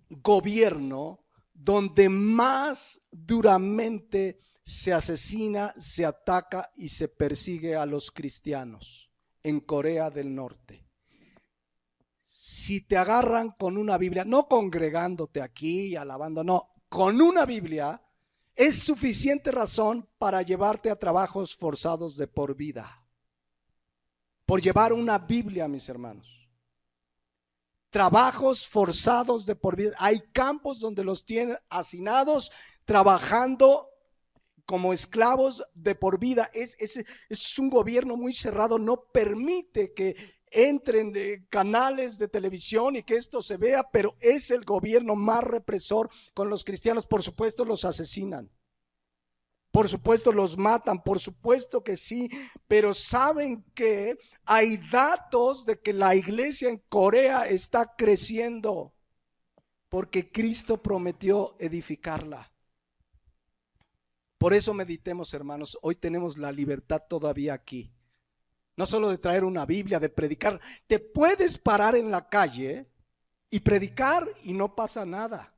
gobierno donde más duramente se asesina, se ataca y se persigue a los cristianos, en Corea del Norte. Si te agarran con una Biblia, no congregándote aquí y alabando, no, con una Biblia, es suficiente razón para llevarte a trabajos forzados de por vida. Por llevar una Biblia, mis hermanos. Trabajos forzados de por vida. Hay campos donde los tienen hacinados, trabajando como esclavos de por vida. Es un gobierno muy cerrado, no permite que entren canales de televisión y que esto se vea, pero es el gobierno más represor con los cristianos. Por supuesto los asesinan, por supuesto los matan, por supuesto que sí, pero saben que hay datos de que la iglesia en Corea está creciendo porque Cristo prometió edificarla. Por eso meditemos, hermanos, hoy tenemos la libertad todavía aquí. No solo de traer una Biblia, de predicar. Te puedes parar en la calle y predicar y no pasa nada.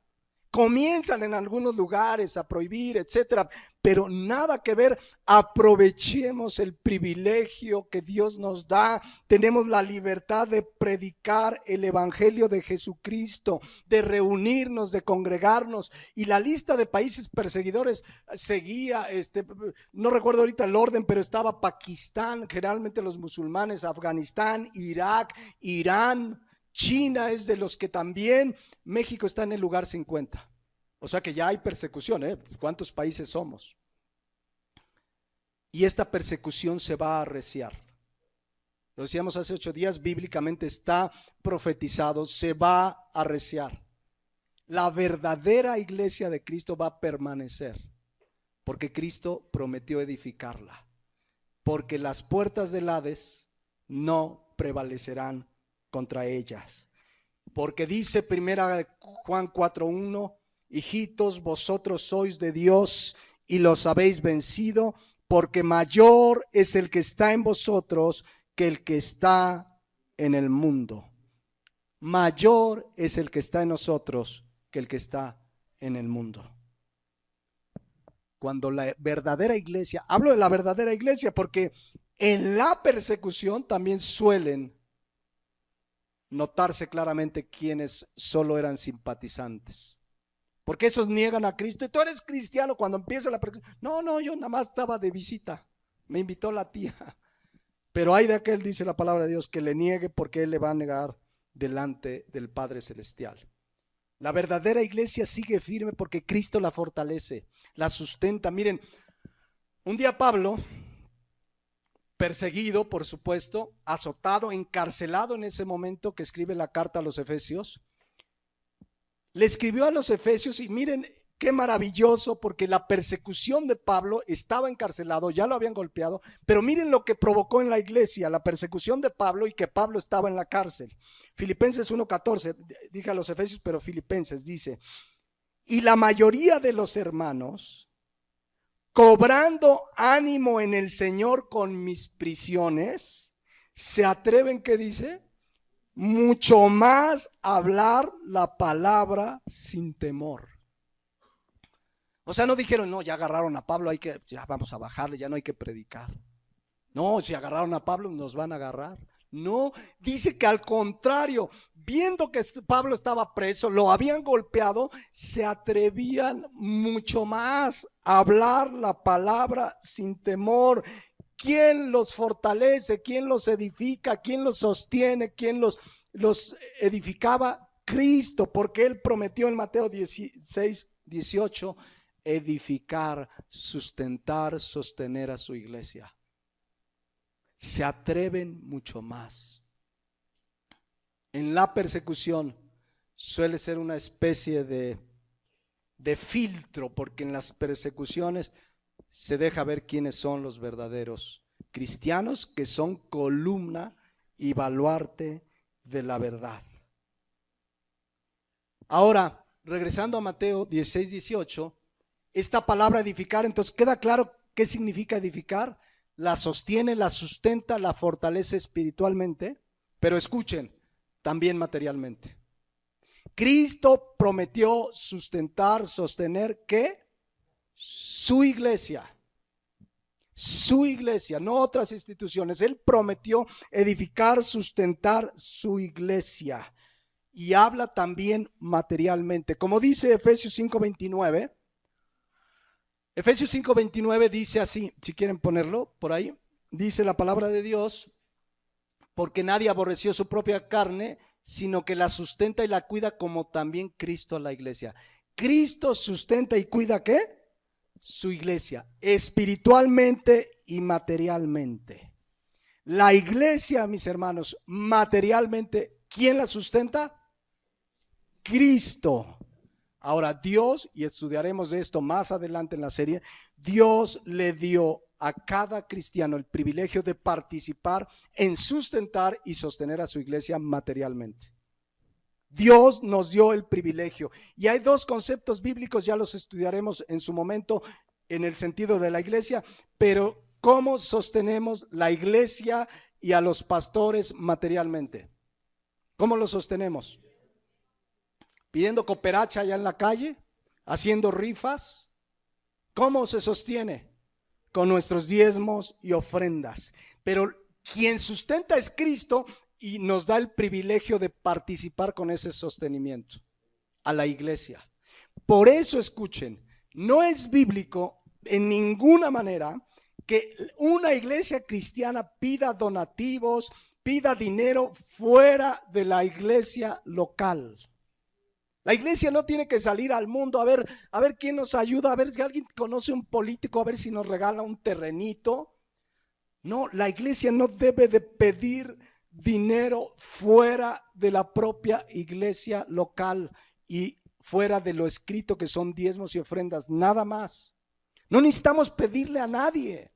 Comienzan en algunos lugares a prohibir, etcétera, pero nada que ver. Aprovechemos el privilegio que Dios nos da. Tenemos la libertad de predicar el evangelio de Jesucristo, de reunirnos, de congregarnos. Y la lista de países perseguidores seguía, no recuerdo ahorita el orden, pero estaba Pakistán, generalmente los musulmanes, Afganistán, Irak, Irán. China es de los que también. México está en el lugar 50. O sea que ya hay persecución, ¿eh? ¿Cuántos países somos? Y esta persecución se va a arreciar. Lo decíamos hace 8 días, bíblicamente está profetizado, se va a arreciar. La verdadera iglesia de Cristo va a permanecer, porque Cristo prometió edificarla. Porque las puertas del Hades no prevalecerán contra ellas. Porque dice 1 Juan 4:1, hijitos, vosotros sois de Dios y los habéis vencido, porque mayor es el que está en vosotros que el que está en el mundo. Mayor es el que está en nosotros que el que está en el mundo. Cuando la verdadera iglesia, hablo de la verdadera iglesia porque en la persecución también suelen notarse claramente quienes solo eran simpatizantes, porque esos niegan a Cristo. Y tú eres cristiano cuando empieza la persecución. No, yo nada más estaba de visita, me invitó la tía. Pero hay de aquel, dice la palabra de Dios, que le niegue, porque él le va a negar delante del Padre Celestial. La verdadera iglesia sigue firme porque Cristo la fortalece, la sustenta. Miren, un día Pablo, perseguido, por supuesto, azotado, encarcelado en ese momento que escribe la carta a los Efesios, le escribió a los Efesios y miren qué maravilloso, porque la persecución de Pablo, estaba encarcelado, ya lo habían golpeado, pero miren lo que provocó en la iglesia, la persecución de Pablo y que Pablo estaba en la cárcel. Filipenses 1:14, dije a los Efesios, pero Filipenses dice, y la mayoría de los hermanos, cobrando ánimo en el Señor con mis prisiones, se atreven, ¿qué dice? Mucho más a hablar la palabra sin temor. O sea, no dijeron, no, ya agarraron a Pablo, ya vamos a bajarle, ya no hay que predicar. No, si agarraron a Pablo, nos van a agarrar. No, dice que al contrario, viendo que Pablo estaba preso, lo habían golpeado, se atrevían mucho más a hablar la palabra sin temor. ¿Quién los fortalece? ¿Quién los edifica? ¿Quién los sostiene? ¿Quién los edificaba? Cristo, porque Él prometió en Mateo 16:18 edificar, sustentar, sostener a su iglesia. Se atreven mucho más. En la persecución suele ser una especie de filtro, porque en las persecuciones se deja ver quiénes son los verdaderos cristianos, que son columna y baluarte de la verdad. Ahora, regresando a Mateo 16:18, esta palabra edificar, entonces queda claro qué significa edificar. La sostiene, la sustenta, la fortalece espiritualmente, pero escuchen, también materialmente. Cristo prometió sustentar, sostener, ¿qué? Su iglesia, no otras instituciones. Él prometió edificar, sustentar su iglesia, y habla también materialmente, como dice Efesios 5:29. Efesios 5:29 dice así, si quieren ponerlo por ahí, dice la palabra de Dios, porque nadie aborreció su propia carne, sino que la sustenta y la cuida, como también Cristo a la iglesia. Cristo sustenta y cuida, ¿qué? Su iglesia, espiritualmente y materialmente. La iglesia, mis hermanos, materialmente, ¿quién la sustenta? Cristo. Ahora Dios, y estudiaremos de esto más adelante en la serie, Dios le dio a cada cristiano el privilegio de participar en sustentar y sostener a su iglesia materialmente. Dios nos dio el privilegio. Y hay dos conceptos bíblicos, ya los estudiaremos en su momento en el sentido de la iglesia, pero ¿cómo sostenemos la iglesia y a los pastores materialmente? ¿Cómo los sostenemos? Pidiendo cooperacha allá en la calle, haciendo rifas. ¿Cómo se sostiene? Con nuestros diezmos y ofrendas. Pero quien sustenta es Cristo y nos da el privilegio de participar con ese sostenimiento a la iglesia. Por eso, escuchen, no es bíblico en ninguna manera que una iglesia cristiana pida donativos, pida dinero fuera de la iglesia local. La iglesia no tiene que salir al mundo a ver quién nos ayuda, a ver si alguien conoce un político, a ver si nos regala un terrenito. No, la iglesia no debe de pedir dinero fuera de la propia iglesia local y fuera de lo escrito que son diezmos y ofrendas, nada más. No necesitamos pedirle a nadie.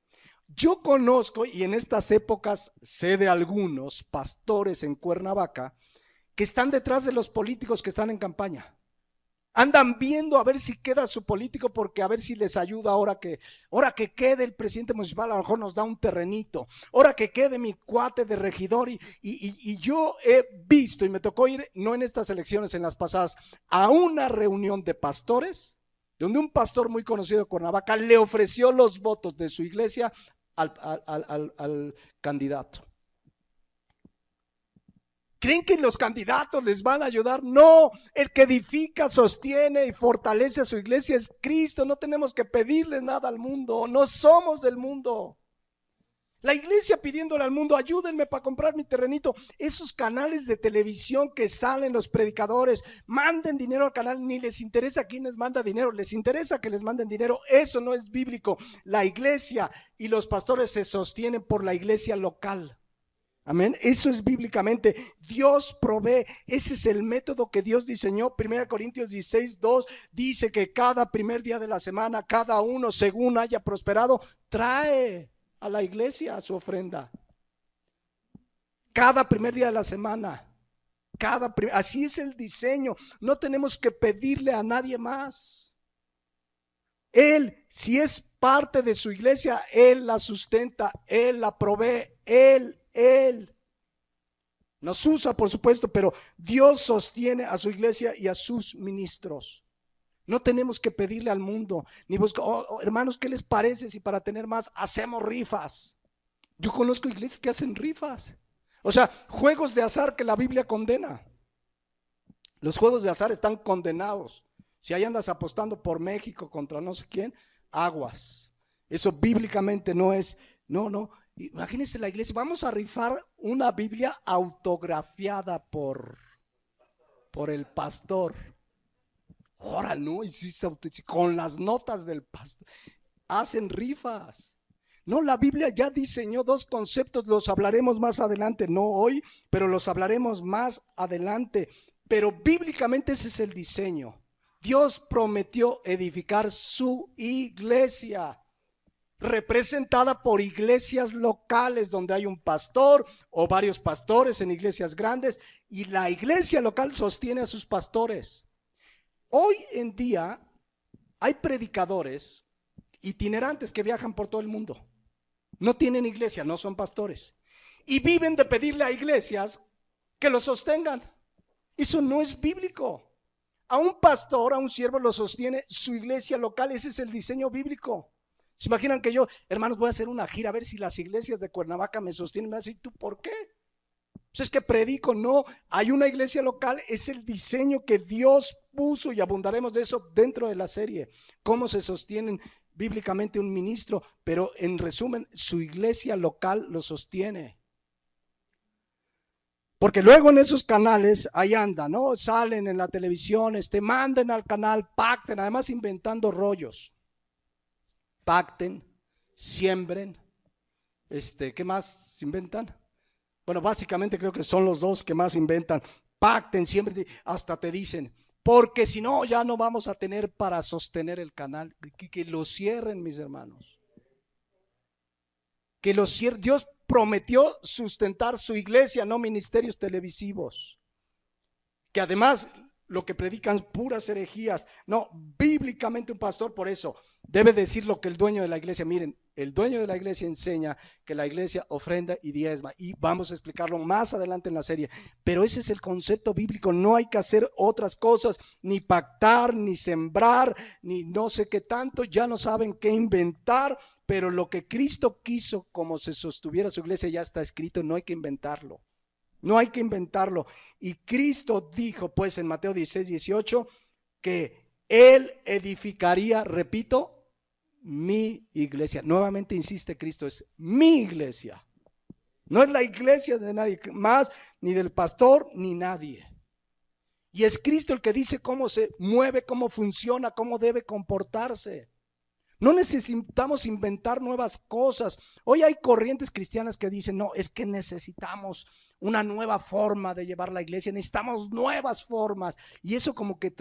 Yo conozco, y en estas épocas sé de algunos pastores en Cuernavaca que están detrás de los políticos que están en campaña. Andan viendo a ver si queda su político, porque a ver si les ayuda ahora que quede el presidente municipal, a lo mejor nos da un terrenito. Ahora que quede mi cuate de regidor. Y yo he visto, y me tocó ir, no en estas elecciones, en las pasadas, a una reunión de pastores, donde un pastor muy conocido de Cuernavaca le ofreció los votos de su iglesia al candidato. ¿Creen que los candidatos les van a ayudar? No, el que edifica, sostiene y fortalece a su iglesia es Cristo. No tenemos que pedirle nada al mundo, no somos del mundo. La iglesia pidiéndole al mundo, ayúdenme para comprar mi terrenito. Esos canales de televisión que salen los predicadores, manden dinero al canal, ni les interesa quién les manda dinero, les interesa que les manden dinero. Eso no es bíblico. La iglesia y los pastores se sostienen por la iglesia local. Amén. Eso es bíblicamente. Dios provee. Ese es el método que Dios diseñó. 1 Corintios 16:2 dice que cada primer día de la semana, cada uno según haya prosperado, trae a la iglesia su ofrenda. Cada primer día de la semana. Así es el diseño. No tenemos que pedirle a nadie más. Él, si es parte de su iglesia, Él la sustenta, Él la provee, Él nos usa, por supuesto, pero Dios sostiene a su iglesia y a sus ministros. No tenemos que pedirle al mundo, ni buscar, hermanos, ¿qué les parece si para tener más hacemos rifas? Yo conozco iglesias que hacen rifas. O sea, juegos de azar que la Biblia condena. Los juegos de azar están condenados. Si ahí andas apostando por México contra no sé quién, aguas. Eso bíblicamente no es, no. Imagínense la iglesia, vamos a rifar una Biblia autografiada por el pastor. Ahora no, y sí, con las notas del pastor. Hacen rifas. No, la Biblia ya diseñó dos conceptos, los hablaremos más adelante, no hoy, pero los hablaremos más adelante. Pero bíblicamente ese es el diseño. Dios prometió edificar su iglesia, representada por iglesias locales donde hay un pastor o varios pastores en iglesias grandes, y la iglesia local sostiene a sus pastores. Hoy en día hay predicadores itinerantes que viajan por todo el mundo. No tienen iglesia, no son pastores, y viven de pedirle a iglesias que los sostengan. Eso no es bíblico. A un pastor, a un siervo lo sostiene su iglesia local. Ese es el diseño bíblico. ¿Se imaginan que yo, hermanos, voy a hacer una gira a ver si las iglesias de Cuernavaca me sostienen? Me van a decir, ¿tú por qué? Pues es que predico. No, hay una iglesia local. Es el diseño que Dios puso, y abundaremos de eso dentro de la serie. Cómo se sostienen bíblicamente un ministro, pero en resumen, su iglesia local lo sostiene. Porque luego en esos canales ahí andan, ¿no? Salen en la televisión, manden al canal, pacten, además inventando rollos. Pacten, siembren, ¿qué más inventan? Bueno, básicamente creo que son los dos que más inventan. Pacten, siembren, hasta te dicen, porque si no, ya no vamos a tener para sostener el canal. Que lo cierren, mis hermanos. Que lo cierren. Dios prometió sustentar su iglesia, no ministerios televisivos, que además lo que predican puras herejías. No, bíblicamente un pastor por eso debe decir lo que el dueño de la iglesia. Miren, el dueño de la iglesia enseña que la iglesia ofrenda y diezma, y vamos a explicarlo más adelante en la serie, pero ese es el concepto bíblico. No hay que hacer otras cosas, ni pactar, ni sembrar, ni no sé qué tanto. Ya no saben qué inventar, pero lo que Cristo quiso, como se sostuviera su iglesia, ya está escrito. No hay que inventarlo. No hay que inventarlo. Y Cristo dijo pues en Mateo 16:18 que Él edificaría, repito, mi iglesia. Nuevamente insiste Cristo, es mi iglesia. No es la iglesia de nadie más, ni del pastor, ni nadie. Y es Cristo el que dice cómo se mueve, cómo funciona, cómo debe comportarse. No necesitamos inventar nuevas cosas. Hoy hay corrientes cristianas que dicen, no, es que necesitamos una nueva forma de llevar la iglesia, necesitamos nuevas formas. Y eso como que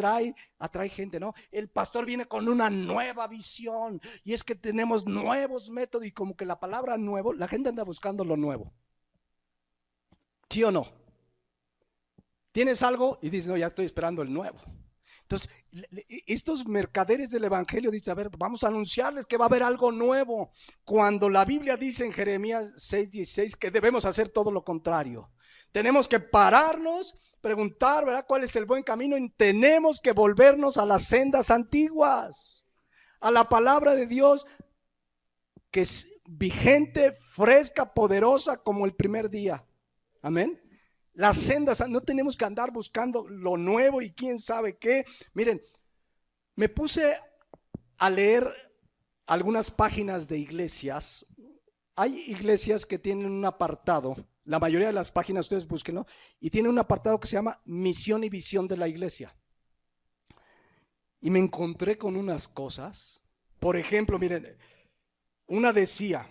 atrae gente, ¿no? El pastor viene con una nueva visión, y es que tenemos nuevos métodos, y como que la palabra nuevo, la gente anda buscando lo nuevo. ¿Sí o no? Tienes algo y dices, no, ya estoy esperando el nuevo. Entonces, estos mercaderes del evangelio dicen, a ver, vamos a anunciarles que va a haber algo nuevo, cuando la Biblia dice en Jeremías 6:16 que debemos hacer todo lo contrario. Tenemos que pararnos, preguntar, ¿verdad?, cuál es el buen camino, y tenemos que volvernos a las sendas antiguas, a la palabra de Dios, que es vigente, fresca, poderosa como el primer día. Amén. Las sendas, no tenemos que andar buscando lo nuevo y quién sabe qué. Miren, me puse a leer algunas páginas de iglesias. Hay iglesias que tienen un apartado, la mayoría de las páginas ustedes búsquenlo, y tienen un apartado que se llama Misión y Visión de la Iglesia. Y me encontré con unas cosas. Por ejemplo, miren, una decía,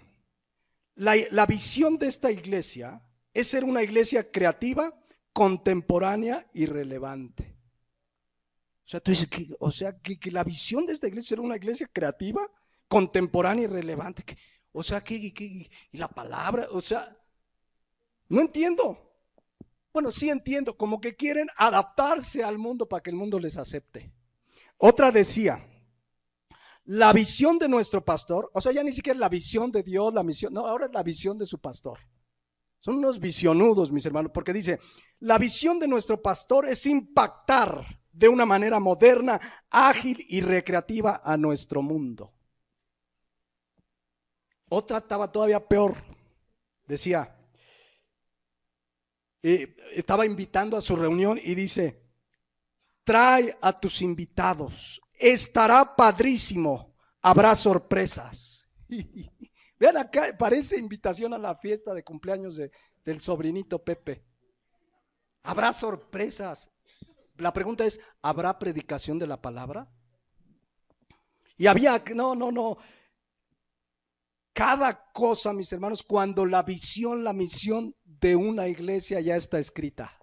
la visión de esta iglesia es ser una iglesia creativa, contemporánea y relevante. O sea, tú dices, que la visión de esta iglesia era una iglesia creativa, contemporánea y relevante. O sea, y la palabra, o sea, no entiendo. Bueno, sí entiendo, como que quieren adaptarse al mundo para que el mundo les acepte. Otra decía, la visión de nuestro pastor, o sea, ya ni siquiera la visión de Dios, la misión, no, ahora es la visión de su pastor. Son unos visionudos, mis hermanos, porque dice, la visión de nuestro pastor es impactar de una manera moderna, ágil y recreativa a nuestro mundo. Otra estaba todavía peor, decía, estaba invitando a su reunión y dice, trae a tus invitados, estará padrísimo, habrá sorpresas. Vean acá, parece invitación a la fiesta de cumpleaños del sobrinito Pepe. Habrá sorpresas. La pregunta es, ¿habrá predicación de la palabra? Y había, no. Cada cosa, mis hermanos, cuando la visión, la misión de una iglesia ya está escrita.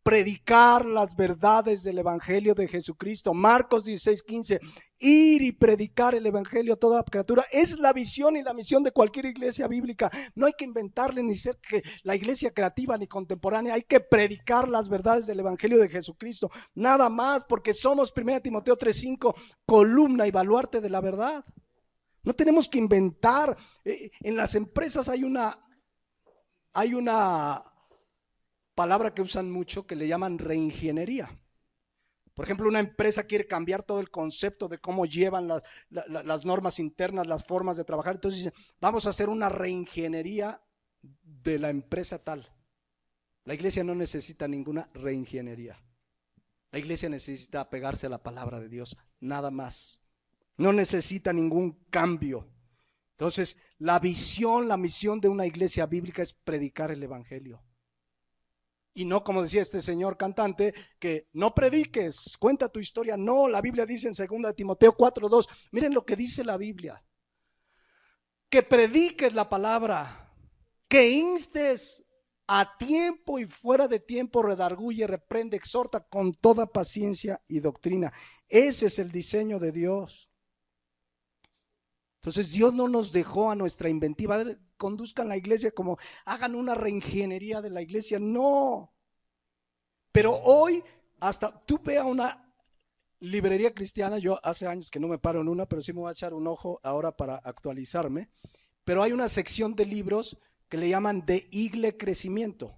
Predicar las verdades del evangelio de Jesucristo. Marcos 16:15, ir y predicar el evangelio a toda criatura. Es la visión y la misión de cualquier iglesia bíblica. No hay que inventarle ni ser la iglesia creativa ni contemporánea. Hay que predicar las verdades del evangelio de Jesucristo. Nada más, porque somos 1 Timoteo 3:5, columna y baluarte de la verdad. No tenemos que inventar. En las empresas hay una palabra que usan mucho que le llaman reingeniería. Por ejemplo, una empresa quiere cambiar todo el concepto de cómo llevan las normas internas, las formas de trabajar. Entonces dicen, vamos a hacer una reingeniería de la empresa tal. La iglesia no necesita ninguna reingeniería. La iglesia necesita apegarse a la palabra de Dios, nada más. No necesita ningún cambio. Entonces, la visión, la misión de una iglesia bíblica es predicar el evangelio. Y no como decía este señor cantante, que no prediques, cuenta tu historia. No, la Biblia dice en 2 Timoteo 4:2, miren lo que dice la Biblia. Que prediques la palabra, que instes a tiempo y fuera de tiempo, redarguye, reprende, exhorta con toda paciencia y doctrina. Ese es el diseño de Dios. Entonces Dios no nos dejó a nuestra inventiva, conduzcan la iglesia como hagan una reingeniería de la iglesia, no. Pero hoy hasta tú ve a una librería cristiana, yo hace años que no me paro en una, pero sí me voy a echar un ojo ahora para actualizarme, pero hay una sección de libros que le llaman de igle crecimiento.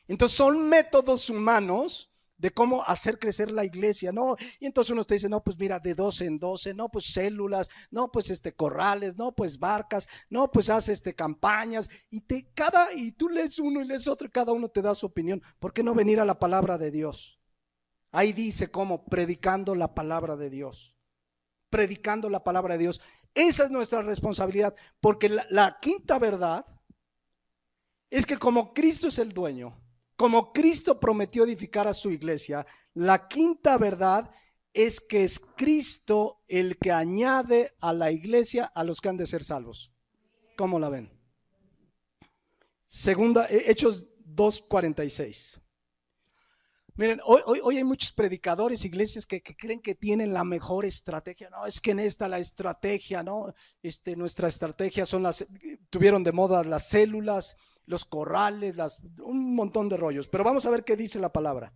Entonces son métodos humanos de cómo hacer crecer la iglesia, ¿no? Y entonces uno te dice, no, pues mira, de 12 en 12, no, pues células, no, pues corrales, no, pues barcas, no, pues haz campañas, y tú lees uno y lees otro, y cada uno te da su opinión. ¿Por qué no venir a la palabra de Dios? Ahí dice cómo, predicando la palabra de Dios. Predicando la palabra de Dios. Esa es nuestra responsabilidad, porque la quinta verdad es que como Cristo es el dueño, como Cristo prometió edificar a su iglesia, la quinta verdad es que es Cristo el que añade a la iglesia a los que han de ser salvos. ¿Cómo la ven? Hechos 2:46. Miren, hoy hay muchos predicadores, iglesias que creen que tienen la mejor estrategia. No, es que en esta la estrategia, no, nuestra estrategia tuvieron de moda las células, los corrales, un montón de rollos. Pero vamos a ver qué dice la palabra.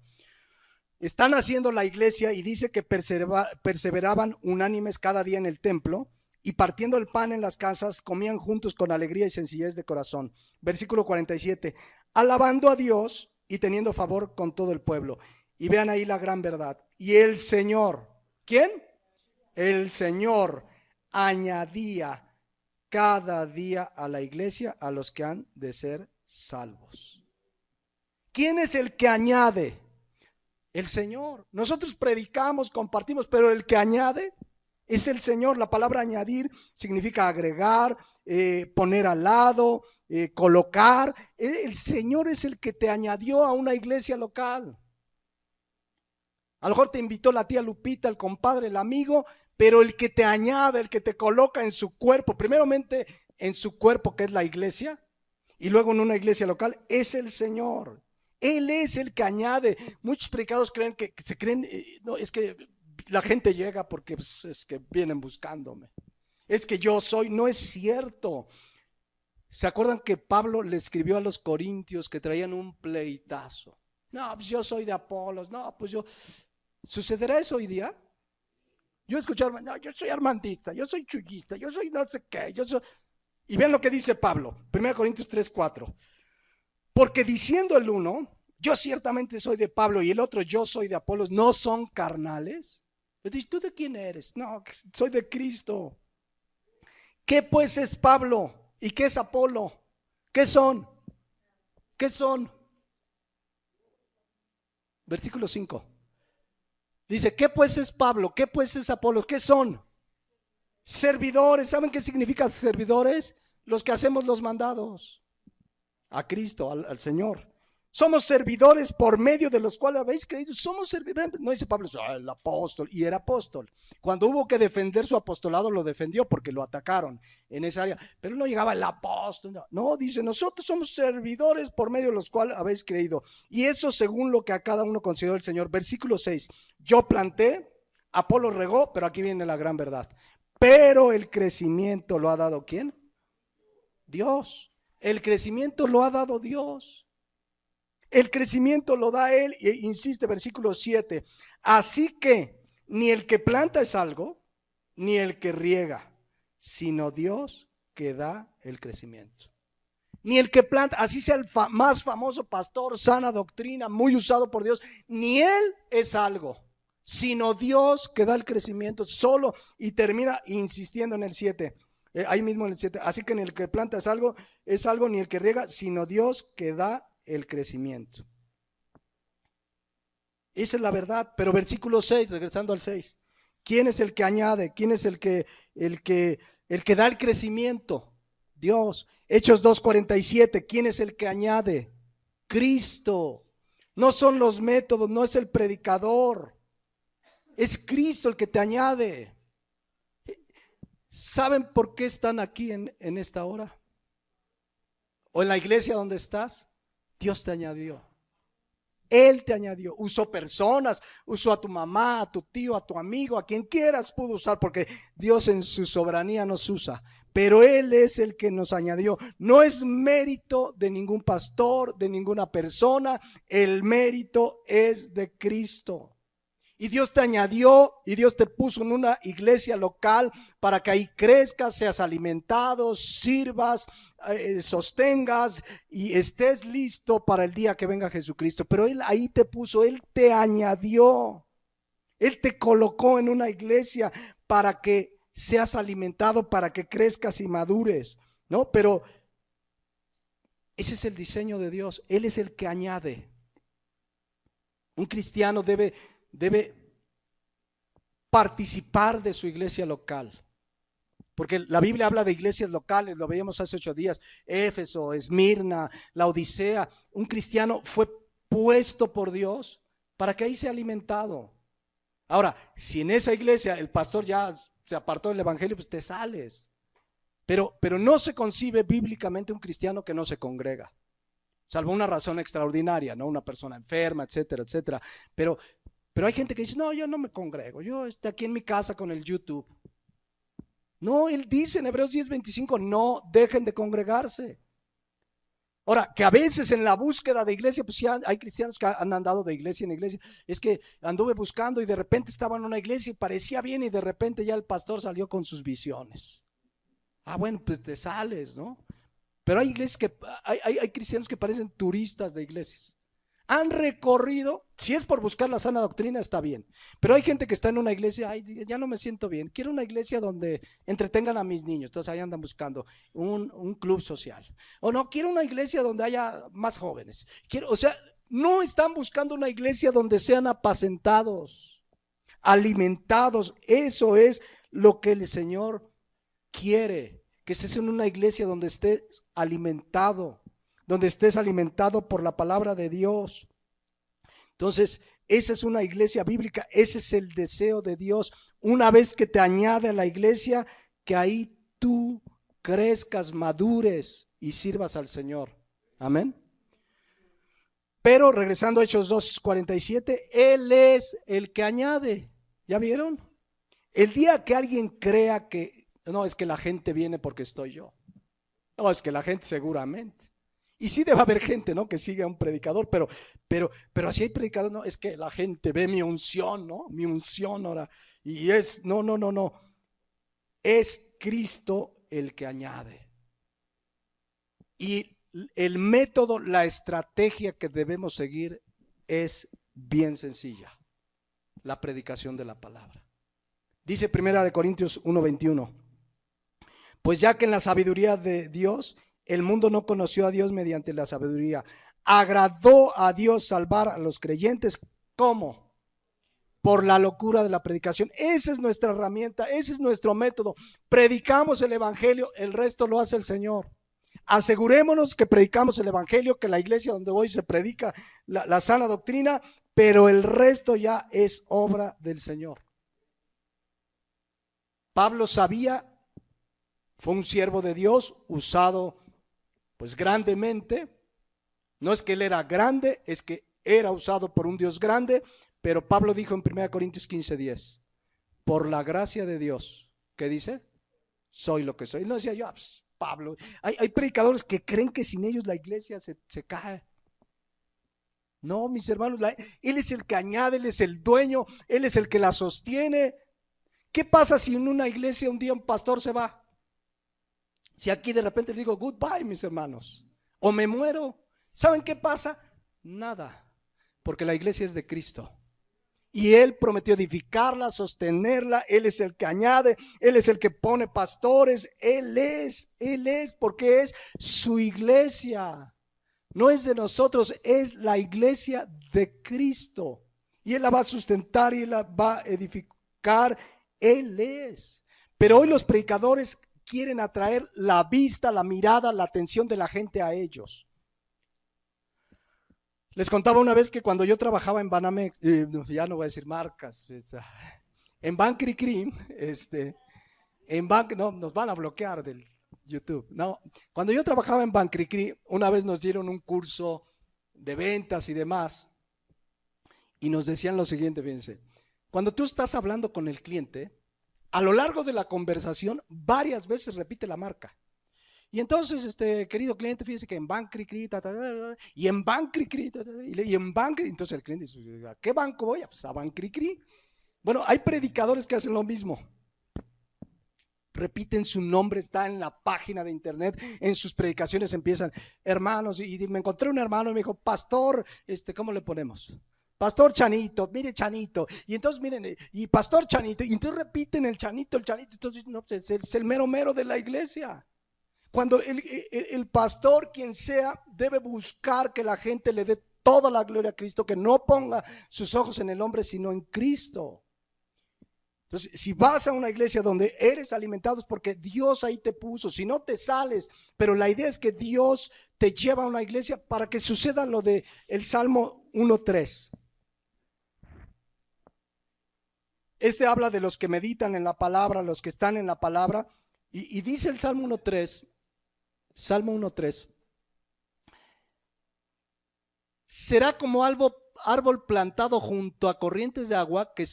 Están haciendo la iglesia y dice que perseveraban unánimes cada día en el templo y partiendo el pan en las casas, comían juntos con alegría y sencillez de corazón. Versículo 47, alabando a Dios y teniendo favor con todo el pueblo. Y vean ahí la gran verdad. Y el Señor, ¿quién? El Señor añadía cada día a la iglesia a los que han de ser salvos. ¿Quién es el que añade? El Señor. Nosotros predicamos, compartimos, pero el que añade es el Señor. La palabra añadir significa agregar, poner al lado, colocar. El Señor es el que te añadió a una iglesia local. A lo mejor te invitó la tía Lupita, el compadre, el amigo, pero el que te añade, el que te coloca en su cuerpo, primeramente en su cuerpo que es la iglesia, y luego en una iglesia local, es el Señor. Él es el que añade. Muchos predicados creen que se creen, no, es que la gente llega porque pues, es que vienen buscándome. Es que yo soy, no es cierto. ¿Se acuerdan que Pablo le escribió a los corintios que traían un pleitazo? No, pues yo soy de Apolos, no, pues yo. ¿Sucederá eso hoy día? Yo he escuchado, no, yo soy armandista, yo soy chuyista, yo soy no sé qué, yo soy. Y vean lo que dice Pablo, 1 Corintios 3:4. Porque diciendo el uno, yo ciertamente soy de Pablo, y el otro, yo soy de Apolos, ¿no son carnales? Yo digo, ¿tú de quién eres? No, soy de Cristo. ¿Qué pues es Pablo? ¿Y qué es Apolo? ¿Qué son? ¿Qué son? Versículo 5. Dice, ¿qué pues es Pablo? ¿Qué pues es Apolo? ¿Qué son? Servidores. ¿Saben qué significa servidores? Los que hacemos los mandados a Cristo, al Señor. Somos servidores por medio de los cuales habéis creído. Somos servidores. No dice Pablo, el apóstol, y era apóstol. Cuando hubo que defender su apostolado, lo defendió porque lo atacaron en esa área. Pero no llegaba el apóstol. No, dice, nosotros somos servidores por medio de los cuales habéis creído. Y eso según lo que a cada uno consideró el Señor. Versículo 6. Yo planté, Apolo regó, pero aquí viene la gran verdad. Pero el crecimiento lo ha dado ¿quién? Dios. El crecimiento lo ha dado Dios. El crecimiento lo da Él, e insiste, versículo 7. Así que ni el que planta es algo, ni el que riega, sino Dios que da el crecimiento. Ni el que planta, así sea el más famoso pastor, sana doctrina, muy usado por Dios, ni él es algo, sino Dios que da el crecimiento solo. Y termina insistiendo en el 7. Ahí mismo en el 7. Así que ni el que planta es algo, ni el que riega, sino Dios que da el crecimiento. Esa es la verdad. Pero versículo 6, regresando al 6. ¿Quién es el que añade? ¿Quién es el que da el crecimiento? Dios. Hechos 2:47. ¿Quién es el que añade? Cristo. No son los métodos, no es el predicador. Es Cristo el que te añade. ¿Saben por qué están aquí en esta hora? ¿O en la iglesia donde estás? Dios te añadió. Él te añadió. Usó personas, usó a tu mamá, a tu tío, a tu amigo, a quien quieras pudo usar, porque Dios en su soberanía nos usa. Pero Él es el que nos añadió. No es mérito de ningún pastor, de ninguna persona. El mérito es de Cristo. Y Dios te añadió y Dios te puso en una iglesia local para que ahí crezcas, seas alimentado, sirvas, sostengas y estés listo para el día que venga Jesucristo. Pero Él ahí te puso, Él te añadió. Él te colocó en una iglesia para que seas alimentado, para que crezcas y madures, ¿no? Pero ese es el diseño de Dios. Él es el que añade. Un cristiano debe participar de su iglesia local, porque la Biblia habla de iglesias locales, lo veíamos hace 8 días, Éfeso, Esmirna, la Odisea. Un cristiano fue puesto por Dios para que ahí sea alimentado. Ahora, si en esa iglesia el pastor ya se apartó del evangelio, pues te sales. Pero no se concibe bíblicamente un cristiano que no se congrega, salvo una razón extraordinaria, ¿no? Una persona enferma, etcétera, etcétera. Pero hay gente que dice, no, yo no me congrego, yo estoy aquí en mi casa con el YouTube. No, Él dice en Hebreos 10:25, no dejen de congregarse. Ahora, que a veces en la búsqueda de iglesia, pues ya hay cristianos que han andado de iglesia en iglesia. Es que anduve buscando y de repente estaba en una iglesia y parecía bien y de repente ya el pastor salió con sus visiones. Ah, bueno, pues te sales, ¿no? Pero hay iglesias que, hay cristianos que parecen turistas de iglesias. Han recorrido, si es por buscar la sana doctrina está bien, pero hay gente que está en una iglesia, ay, ya no me siento bien, quiero una iglesia donde entretengan a mis niños, entonces ahí andan buscando un club social, o no, quiero una iglesia donde haya más jóvenes, o sea, no están buscando una iglesia donde sean apacentados, alimentados. Eso es lo que el Señor quiere, que estés en una iglesia donde estés alimentado, por la palabra de Dios. Entonces, esa es una iglesia bíblica, ese es el deseo de Dios. Una vez que te añade a la iglesia, que ahí tú crezcas, madures y sirvas al Señor. Amén. Pero regresando a Hechos 2:47, Él es el que añade. ¿Ya vieron? El día que alguien crea que, no, es que la gente viene porque estoy yo. No, es que la gente seguramente. Y sí debe haber gente, ¿no? Que sigue a un predicador, pero así hay predicadores, no, es que la gente ve mi unción, ¿no? Mi unción ahora. Y es, no. Es Cristo el que añade. Y el método, la estrategia que debemos seguir es bien sencilla: la predicación de la palabra. Dice 1 Corintios 1:21, pues ya que en la sabiduría de Dios el mundo no conoció a Dios mediante la sabiduría, agradó a Dios salvar a los creyentes. ¿Cómo? Por la locura de la predicación. Esa es nuestra herramienta, ese es nuestro método. Predicamos el evangelio, el resto lo hace el Señor. Asegurémonos que predicamos el evangelio, que la iglesia donde voy se predica la sana doctrina, pero el resto ya es obra del Señor. Pablo sabía, fue un siervo de Dios, usado pues grandemente. No es que él era grande, es que era usado por un Dios grande. Pero Pablo dijo en 1 Corintios 15:10, por la gracia de Dios, ¿qué dice? Soy lo que soy. No decía yo, pues, Pablo, hay predicadores que creen que sin ellos la iglesia se cae. No, mis hermanos, Él es el que añade, Él es el dueño, Él es el que la sostiene. ¿Qué pasa si en una iglesia un día un pastor se va? Si aquí de repente le digo goodbye, mis hermanos, o me muero, ¿saben qué pasa? Nada, porque la iglesia es de Cristo. Y Él prometió edificarla, sostenerla. Él es el que añade, Él es el que pone pastores. Él es, porque es su iglesia. No es de nosotros, es la iglesia de Cristo. Y Él la va a sustentar y Él la va a edificar. Él es. Pero hoy los predicadores quieren atraer la vista, la mirada, la atención de la gente a ellos. Les contaba una vez que cuando yo trabajaba en Banamex, ya no voy a decir marcas, en Bancri-Cri, no, nos van a bloquear del YouTube. No, cuando yo trabajaba en Bancri-Cri, una vez nos dieron un curso de ventas y demás, y nos decían lo siguiente, fíjense, cuando tú estás hablando con el cliente, a lo largo de la conversación, varias veces repite la marca. Y entonces, querido cliente, fíjese que en Bancri-Cri, y en Bancri-Cri, y en Bancri, entonces el cliente dice, ¿a qué banco voy? Pues a Bancri-Cri. Bueno, hay predicadores que hacen lo mismo. Repiten su nombre, está en la página de internet, en sus predicaciones empiezan, hermanos, y me encontré un hermano y me dijo, pastor, ¿cómo le ponemos? Pastor Chanito, mire Chanito, y entonces miren, y Pastor Chanito, y entonces repiten el Chanito, entonces no, es el mero mero de la iglesia. Cuando el pastor, quien sea, debe buscar que la gente le dé toda la gloria a Cristo, que no ponga sus ojos en el hombre, sino en Cristo. Entonces, si vas a una iglesia donde eres alimentado es porque Dios ahí te puso, si no te sales, pero la idea es que Dios te lleva a una iglesia para que suceda lo de el Salmo 1:3. Habla de los que meditan en la palabra, los que están en la palabra, y dice el Salmo 1:3, Salmo 1:3, será como árbol plantado junto a corrientes de agua que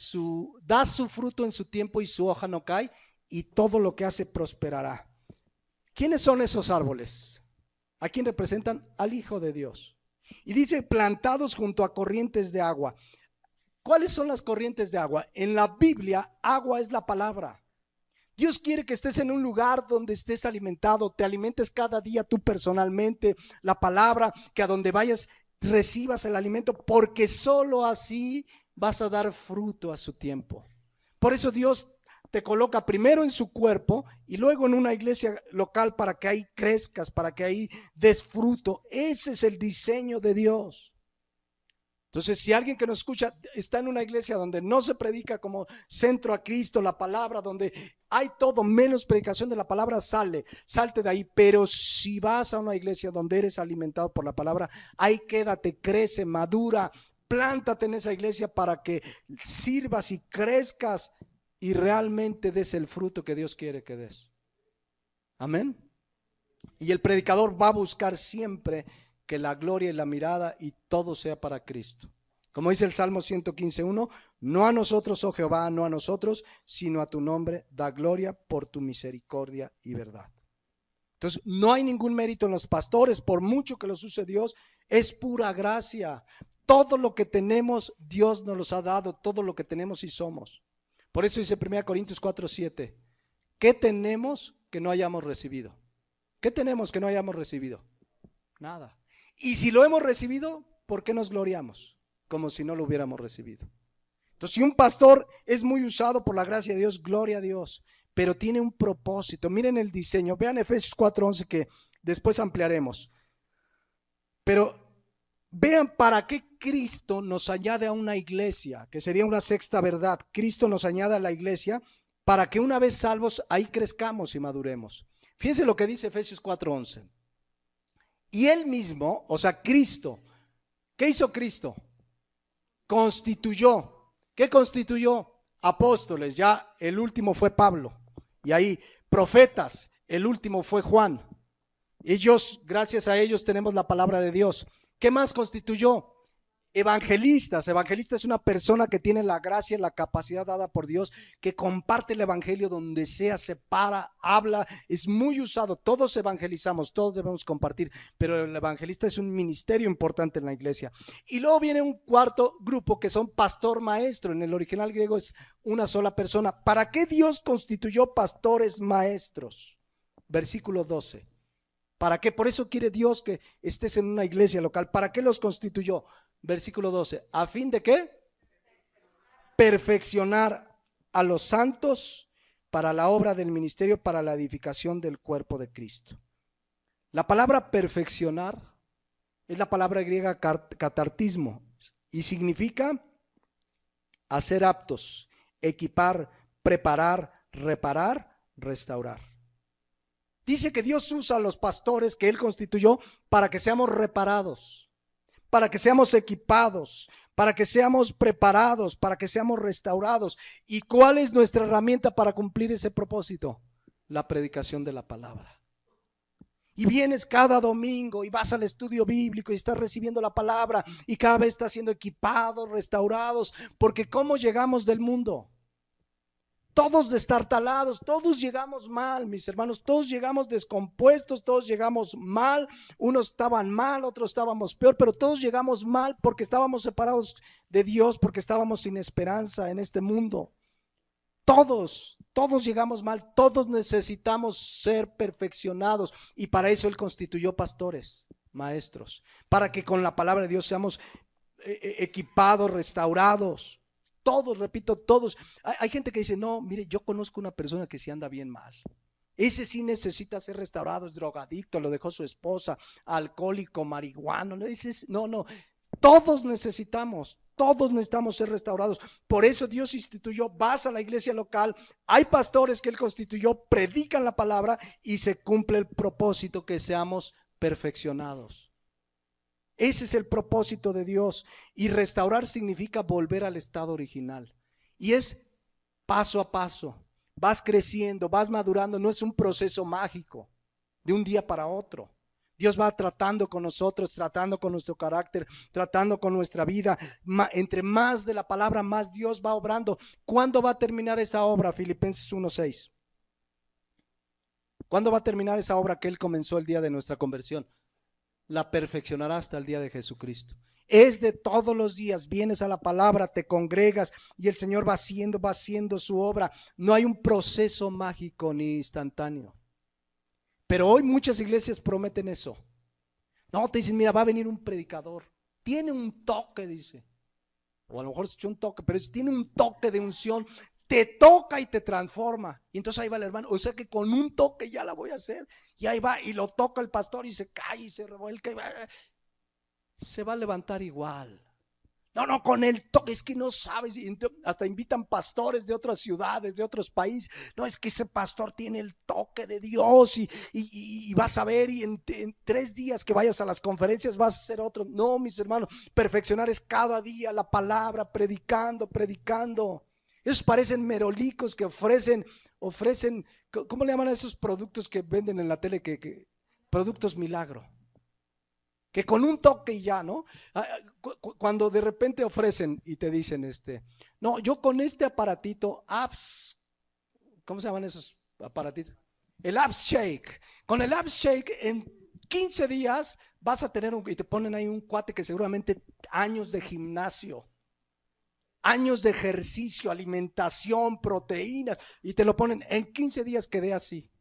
da su fruto en su tiempo y su hoja no cae y todo lo que hace prosperará. ¿Quiénes son esos árboles? ¿A quién representan? Al Hijo de Dios. Y dice plantados junto a corrientes de agua. ¿Cuáles son las corrientes de agua? En la Biblia, agua es la palabra. Dios quiere que estés en un lugar donde estés alimentado, te alimentes cada día tú personalmente, la palabra, que a donde vayas recibas el alimento, porque solo así vas a dar fruto a su tiempo. Por eso Dios te coloca primero en su cuerpo y luego en una iglesia local para que ahí crezcas, para que ahí des fruto. Ese es el diseño de Dios. Entonces, si alguien que nos escucha está en una iglesia donde no se predica como centro a Cristo, la palabra, donde hay todo menos predicación de la palabra, salte de ahí. Pero si vas a una iglesia donde eres alimentado por la palabra, ahí quédate, crece, madura, plántate en esa iglesia para que sirvas y crezcas y realmente des el fruto que Dios quiere que des. Amén. Y el predicador va a buscar siempre que la gloria y la mirada y todo sea para Cristo. Como dice el Salmo 115:1, no a nosotros, oh Jehová, no a nosotros, sino a tu nombre da gloria por tu misericordia y verdad. Entonces, no hay ningún mérito en los pastores, por mucho que los use Dios, es pura gracia. Todo lo que tenemos, Dios nos los ha dado, todo lo que tenemos y somos. Por eso dice 1 Corintios 4:7, ¿qué tenemos que no hayamos recibido? ¿Qué tenemos que no hayamos recibido? Nada. Y si lo hemos recibido, ¿por qué nos gloriamos? Como si no lo hubiéramos recibido. Entonces, si un pastor es muy usado por la gracia de Dios, gloria a Dios, pero tiene un propósito. Miren el diseño, vean Efesios 4:11 que después ampliaremos. Pero vean para qué Cristo nos añade a una iglesia, que sería una sexta verdad. Cristo nos añade a la iglesia para que una vez salvos, ahí crezcamos y maduremos. Fíjense lo que dice Efesios 4:11. Y él mismo, o sea, Cristo, ¿qué hizo Cristo? Constituyó. ¿Qué constituyó? Apóstoles, ya el último fue Pablo. Y ahí, profetas, el último fue Juan. Ellos, gracias a ellos tenemos la palabra de Dios. ¿Qué más constituyó? Evangelistas. Evangelista es una persona que tiene la gracia y la capacidad dada por Dios, que comparte el evangelio donde sea, se para, habla, es muy usado. Todos evangelizamos, todos debemos compartir, pero el evangelista es un ministerio importante en la iglesia. Y luego viene un cuarto grupo que son pastor maestro. En el original griego es una sola persona. ¿Para qué Dios constituyó pastores maestros? Versículo 12. ¿Para qué? Por eso quiere Dios que estés en una iglesia local. ¿Para qué los constituyó? Versículo 12, ¿a fin de qué? Perfeccionar a los santos para la obra del ministerio, para la edificación del cuerpo de Cristo. La palabra perfeccionar es la palabra griega catartismo y significa hacer aptos, equipar, preparar, reparar, restaurar. Dice que Dios usa a los pastores que Él constituyó para que seamos reparados, para que seamos equipados, para que seamos preparados, para que seamos restaurados. ¿Y cuál es nuestra herramienta para cumplir ese propósito? La predicación de la palabra. Y vienes cada domingo y vas al estudio bíblico y estás recibiendo la palabra y cada vez estás siendo equipados, restaurados, porque ¿cómo llegamos del mundo? Todos destartalados, todos llegamos mal, mis hermanos, todos llegamos descompuestos, todos llegamos mal, unos estaban mal, otros estábamos peor, pero todos llegamos mal porque estábamos separados de Dios, porque estábamos sin esperanza en este mundo. Todos llegamos mal, todos necesitamos ser perfeccionados y para eso Él constituyó pastores, maestros, para que con la palabra de Dios seamos equipados, restaurados. Todos, repito, todos. Hay gente que dice, no, mire, yo conozco una persona que sí anda bien mal. Ese sí necesita ser restaurado, es drogadicto, lo dejó su esposa, alcohólico, marihuano. No, todos necesitamos ser restaurados. Por eso Dios instituyó, vas a la iglesia local, hay pastores que Él constituyó, predican la palabra y se cumple el propósito que seamos perfeccionados. Ese es el propósito de Dios. Y restaurar significa volver al estado original. Y es paso a paso. Vas creciendo, vas madurando. No es un proceso mágico de un día para otro. Dios va tratando con nosotros, tratando con nuestro carácter, tratando con nuestra vida. Entre más de la palabra, más Dios va obrando. ¿Cuándo va a terminar esa obra? Filipenses 1:6. ¿Cuándo va a terminar esa obra que Él comenzó el día de nuestra conversión? La perfeccionará hasta el día de Jesucristo. Es de todos los días, vienes a la palabra, te congregas y el Señor va haciendo su obra. No hay un proceso mágico ni instantáneo. Pero hoy muchas iglesias prometen eso. No, te dicen, mira, va a venir un predicador. Tiene un toque, dice. O a lo mejor es un toque, pero tiene un toque de unción. Te toca y te transforma. Y entonces ahí va el hermano. O sea que con un toque ya la voy a hacer. Y ahí va y lo toca el pastor y se cae y se revuelca. Se va a levantar igual. No, con el toque. Es que no sabes. Hasta invitan pastores de otras ciudades, de otros países. No, es que ese pastor tiene el toque de Dios. Y vas a ver. Y en 3 días que vayas a las conferencias vas a hacer otro. No, mis hermanos. Perfeccionar es cada día la palabra, predicando. Esos parecen merolicos que ofrecen, ¿cómo le llaman a esos productos que venden en la tele? Productos Milagro. Que con un toque y ya, ¿no? Cuando de repente ofrecen y te dicen, no, yo con este aparatito, apps, ¿cómo se llaman esos aparatitos? El Abs Shake. Con el Abs Shake en 15 días vas a tener y te ponen ahí un cuate que seguramente años de gimnasio, años de ejercicio, alimentación, proteínas, y te lo ponen, en 15 días quedé así.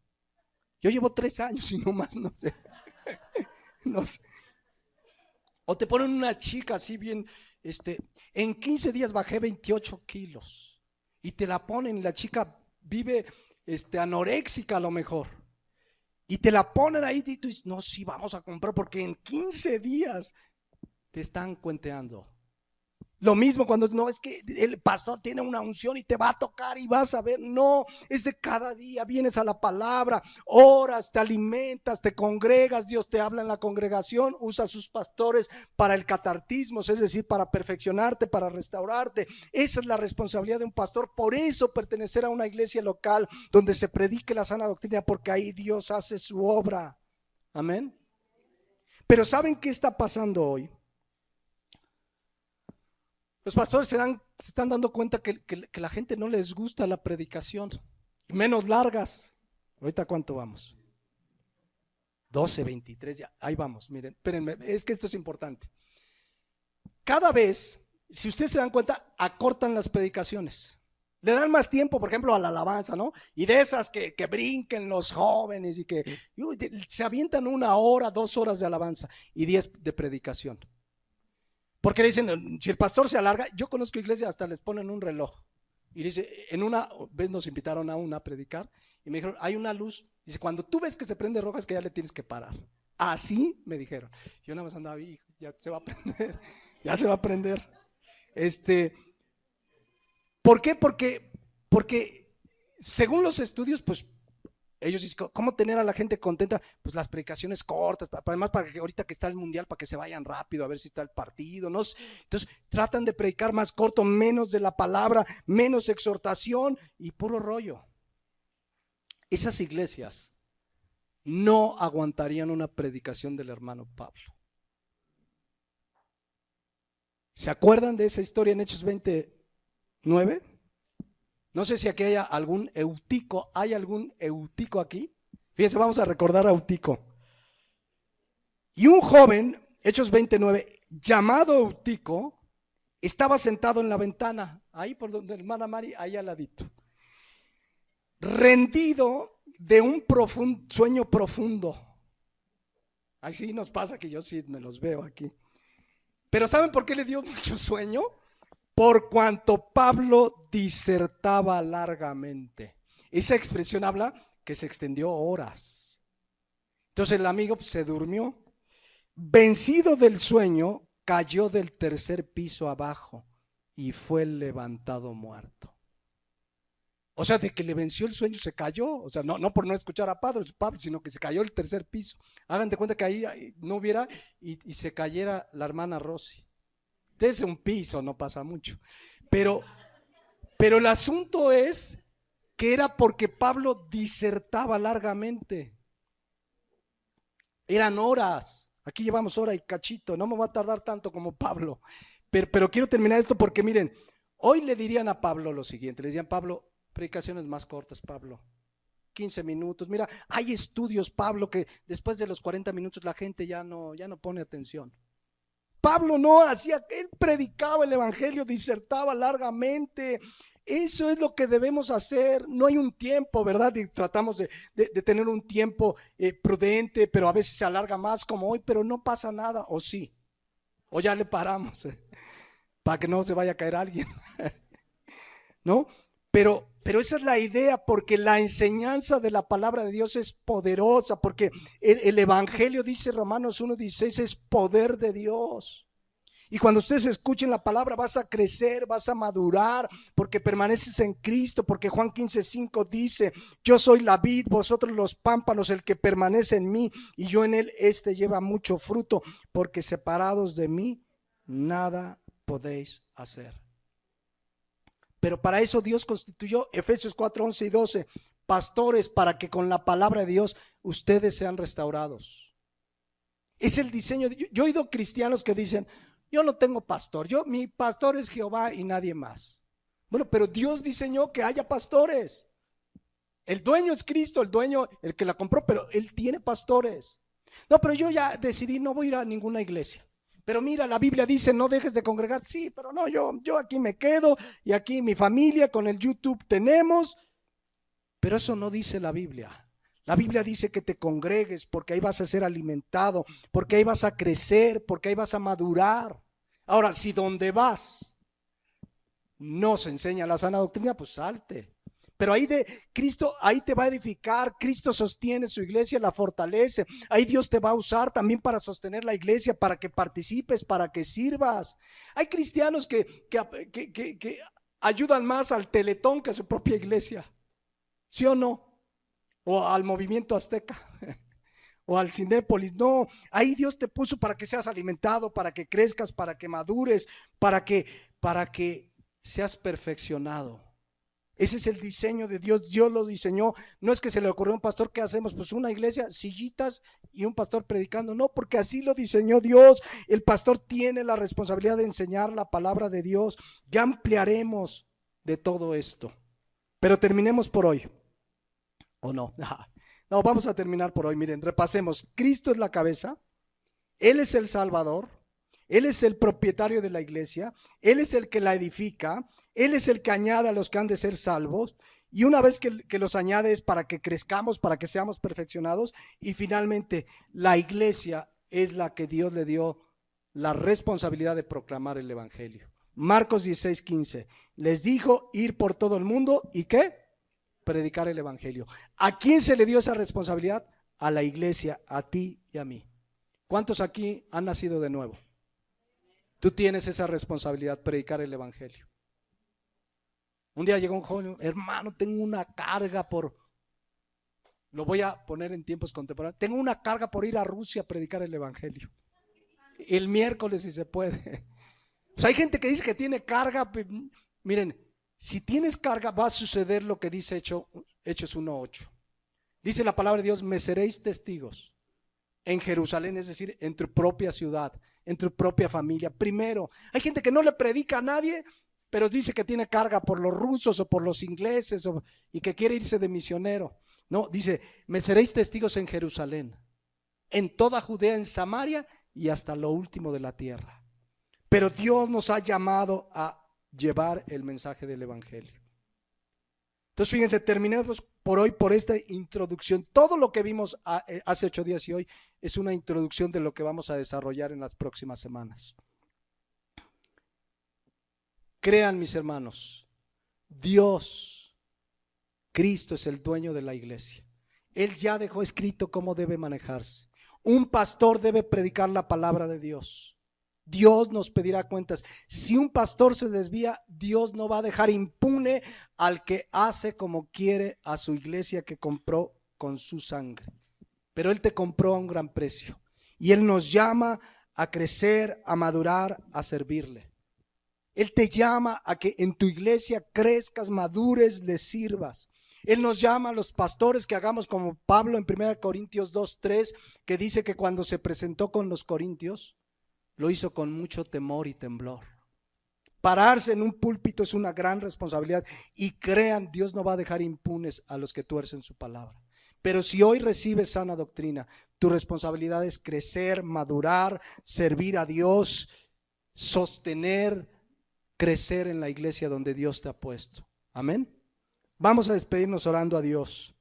Yo llevo 3 años y no más, no sé. No sé. O te ponen una chica así bien, en 15 días bajé 28 kilos. Y te la ponen, la chica vive anoréxica a lo mejor. Y te la ponen ahí y tú dices, no, sí, vamos a comprar porque en 15 días te están cuenteando. Lo mismo cuando no es que el pastor tiene una unción y te va a tocar y vas a ver, no, es de cada día, vienes a la palabra, oras, te alimentas, te congregas, Dios te habla en la congregación, usa a sus pastores para el catartismo, es decir, para perfeccionarte, para restaurarte. Esa es la responsabilidad de un pastor, por eso pertenecer a una iglesia local donde se predique la sana doctrina, porque ahí Dios hace su obra. Amén. Pero ¿saben qué está pasando hoy? Los pastores se están dando cuenta que la gente no les gusta la predicación, menos largas. Ahorita ¿cuánto vamos? 12, 23, ya, ahí vamos, miren, espérenme, es que esto es importante. Cada vez, si ustedes se dan cuenta, acortan las predicaciones. Le dan más tiempo, por ejemplo, a la alabanza, ¿no? Y de esas que brinquen los jóvenes y que se avientan 1 hora, 2 horas de alabanza y 10 de predicación. Porque le dicen, si el pastor se alarga, yo conozco iglesias hasta les ponen un reloj. Y dice, en una vez nos invitaron a predicar y me dijeron, hay una luz. Dice, cuando tú ves que se prende roja es que ya le tienes que parar. Así me dijeron. Yo nada más andaba, hijo, ya se va a prender, ya se va a prender. ¿Por qué? Porque según los estudios, pues ellos dicen, ¿cómo tener a la gente contenta? Pues las predicaciones cortas, además para que ahorita que está el mundial, para que se vayan rápido a ver si está el partido, ¿no? Entonces tratan de predicar más corto, menos de la palabra, menos exhortación y puro rollo. Esas iglesias no aguantarían una predicación del hermano Pablo. ¿Se acuerdan de esa historia en Hechos 29? No sé si aquí hay algún Eutico. ¿Hay algún Eutico aquí? Fíjense, vamos a recordar a Eutico. Y un joven, Hechos 29, llamado Eutico, estaba sentado en la ventana, ahí por donde hermana Mari, ahí al ladito, rendido de un sueño profundo. Así nos pasa que yo sí me los veo aquí. Pero ¿saben por qué le dio mucho sueño? Por cuanto Pablo disertaba largamente. Esa expresión habla que se extendió horas. Entonces el amigo se durmió. Vencido del sueño, cayó del 3er piso abajo y fue levantado muerto. O sea, de que le venció el sueño se cayó. O sea, no por no escuchar a Pablo, sino que se cayó el 3er piso. Hagan de cuenta que ahí no hubiera y se cayera la hermana Rosy. Es un piso, no pasa mucho. Pero el asunto es que era porque Pablo disertaba largamente. Eran horas. Aquí llevamos hora y cachito. No me va a tardar tanto como Pablo. Pero quiero terminar esto porque miren, hoy le dirían a Pablo lo siguiente. Le dirían, Pablo, predicaciones más cortas, Pablo. 15 minutos. Mira, hay estudios, Pablo, que después de los 40 minutos la gente ya no pone atención. Pablo no hacía, él predicaba el evangelio, disertaba largamente. Eso es lo que debemos hacer. No hay un tiempo, ¿verdad? Y tratamos de tener un tiempo prudente, pero a veces se alarga más como hoy, pero no pasa nada, o sí, o ya le paramos, para que no se vaya a caer alguien, ¿no? Pero esa es la idea, porque la enseñanza de la palabra de Dios es poderosa, porque el evangelio, dice Romanos 1:16, es poder de Dios. Y cuando ustedes escuchen la palabra vas a crecer, vas a madurar, porque permaneces en Cristo, porque Juan 15:5 dice, yo soy la vid, vosotros los pámpanos, el que permanece en mí y yo en él, lleva mucho fruto, porque separados de mí nada podéis hacer. Pero para eso Dios constituyó, Efesios 4:11 y 12, pastores para que con la palabra de Dios ustedes sean restaurados. Es el diseño. Yo he oído cristianos que dicen, yo no tengo pastor, mi pastor es Jehová y nadie más. Bueno, pero Dios diseñó que haya pastores. El dueño es Cristo, el dueño, el que la compró, pero Él tiene pastores. No, pero yo ya decidí, no voy a ir a ninguna iglesia. Pero mira, la Biblia dice, no dejes de congregar. Sí, pero no, yo aquí me quedo y aquí mi familia con el YouTube tenemos. Pero eso no dice la Biblia. La Biblia dice que te congregues porque ahí vas a ser alimentado, porque ahí vas a crecer, porque ahí vas a madurar. Ahora, si donde vas no se enseña la sana doctrina, pues salte. Pero ahí Cristo, ahí te va a edificar. Cristo sostiene su iglesia, la fortalece. Ahí Dios te va a usar también para sostener la iglesia, para que participes, para que sirvas. Hay cristianos que ayudan más al Teletón que a su propia iglesia. ¿Sí o no? O al movimiento azteca o al Cinépolis. No, ahí Dios te puso para que seas alimentado, para que crezcas, para que madures, para que seas perfeccionado. Ese es el diseño de Dios. Dios lo diseñó. No es que se le ocurrió a un pastor, ¿qué hacemos? Pues una iglesia, sillitas y un pastor predicando. No, porque así lo diseñó Dios. El pastor tiene la responsabilidad de enseñar la palabra de Dios. Ya ampliaremos de todo esto, pero terminemos por hoy. ¿O no? No, vamos a terminar por hoy. Miren, repasemos. Cristo es la cabeza, Él es el Salvador, Él es el propietario de la iglesia, Él es el que la edifica, Él es el que añade a los que han de ser salvos, y una vez que los añade es para que crezcamos, para que seamos perfeccionados, y finalmente la iglesia es la que Dios le dio la responsabilidad de proclamar el evangelio. Marcos 16:15, les dijo ir por todo el mundo, ¿y qué? Predicar el evangelio. ¿A quién se le dio esa responsabilidad? A la iglesia, a ti y a mí. ¿Cuántos aquí han nacido de nuevo? Tú tienes esa responsabilidad, predicar el evangelio. Un día llegó un joven, hermano, tengo una carga lo voy a poner en tiempos contemporáneos, tengo una carga por ir a Rusia a predicar el evangelio. El miércoles si se puede. O sea, hay gente que dice que tiene carga. Miren, si tienes carga va a suceder lo que dice Hechos 1:8. Dice la palabra de Dios, me seréis testigos en Jerusalén, es decir, en tu propia ciudad, en tu propia familia. Primero, hay gente que no le predica a nadie, pero dice que tiene carga por los rusos o por los ingleses y que quiere irse de misionero. No, dice, me seréis testigos en Jerusalén, en toda Judea, en Samaria y hasta lo último de la tierra. Pero Dios nos ha llamado a llevar el mensaje del evangelio. Entonces fíjense, terminemos por hoy por esta introducción. Todo lo que vimos hace 8 días y hoy es una introducción de lo que vamos a desarrollar en las próximas semanas. Crean, mis hermanos, Dios, Cristo es el dueño de la iglesia. Él ya dejó escrito cómo debe manejarse. Un pastor debe predicar la palabra de Dios. Dios nos pedirá cuentas. Si un pastor se desvía, Dios no va a dejar impune al que hace como quiere a su iglesia que compró con su sangre. Pero Él te compró a un gran precio y Él nos llama a crecer, a madurar, a servirle. Él te llama a que en tu iglesia crezcas, madures, le sirvas. Él nos llama a los pastores que hagamos como Pablo en 1 Corintios 2:3, que dice que cuando se presentó con los corintios, lo hizo con mucho temor y temblor. Pararse en un púlpito es una gran responsabilidad y crean, Dios no va a dejar impunes a los que tuercen su palabra. Pero si hoy recibes sana doctrina, tu responsabilidad es crecer, madurar, servir a Dios, sostener, crecer en la iglesia donde Dios te ha puesto. Amén. Vamos a despedirnos orando a Dios.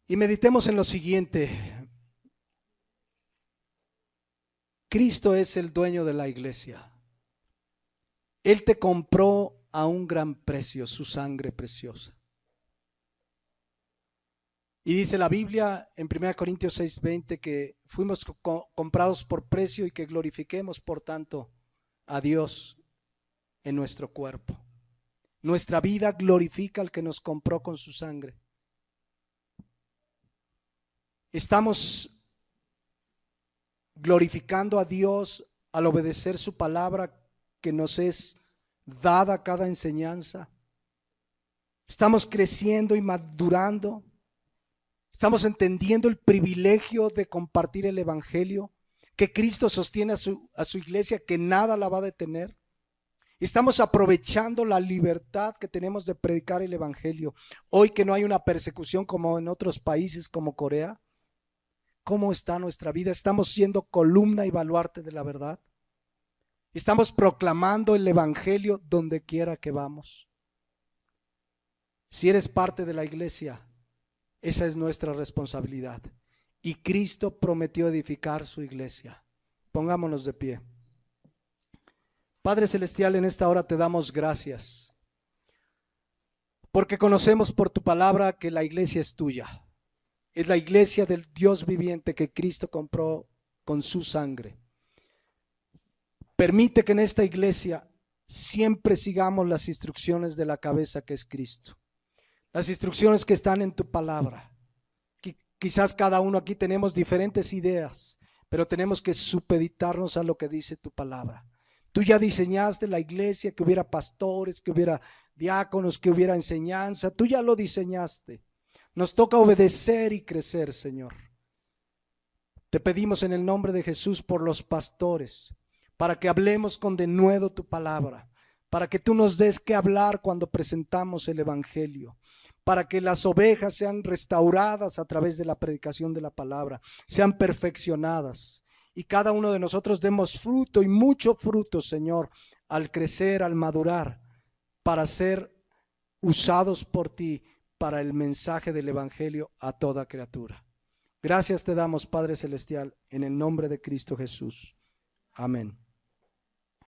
Y meditemos en lo siguiente. Cristo es el dueño de la iglesia. Él te compró a un gran precio, su sangre preciosa. Y dice la Biblia en 1 Corintios 6:20 que fuimos comprados por precio y que glorifiquemos por tanto a Dios en nuestro cuerpo. Nuestra vida glorifica al que nos compró con su sangre. Estamos glorificando a Dios al obedecer su palabra que nos es dada cada enseñanza. Estamos creciendo y madurando. Estamos entendiendo el privilegio de compartir el evangelio, que Cristo sostiene a su iglesia, que nada la va a detener. Estamos aprovechando la libertad que tenemos de predicar el evangelio. Hoy que no hay una persecución como en otros países como Corea, ¿cómo está nuestra vida? ¿Estamos siendo columna y baluarte de la verdad? ¿Estamos proclamando el evangelio donde quiera que vamos? Si eres parte de la iglesia, esa es nuestra responsabilidad. Y Cristo prometió edificar su iglesia. Pongámonos de pie. Padre Celestial, en esta hora te damos gracias, porque conocemos por tu palabra que la iglesia es tuya. Es la iglesia del Dios viviente que Cristo compró con su sangre. Permite que en esta iglesia siempre sigamos las instrucciones de la cabeza que es Cristo. Las instrucciones que están en tu palabra. Quizás cada uno aquí tenemos diferentes ideas, pero tenemos que supeditarnos a lo que dice tu palabra. Tú ya diseñaste la iglesia, que hubiera pastores, que hubiera diáconos, que hubiera enseñanza. Tú ya lo diseñaste. Nos toca obedecer y crecer, Señor. Te pedimos en el nombre de Jesús por los pastores, para que hablemos con denuedo tu palabra, para que tú nos des que hablar cuando presentamos el evangelio, para que las ovejas sean restauradas a través de la predicación de la palabra, sean perfeccionadas. Y cada uno de nosotros demos fruto y mucho fruto, Señor, al crecer, al madurar, para ser usados por ti para el mensaje del evangelio a toda criatura. Gracias te damos, Padre Celestial, en el nombre de Cristo Jesús. Amén.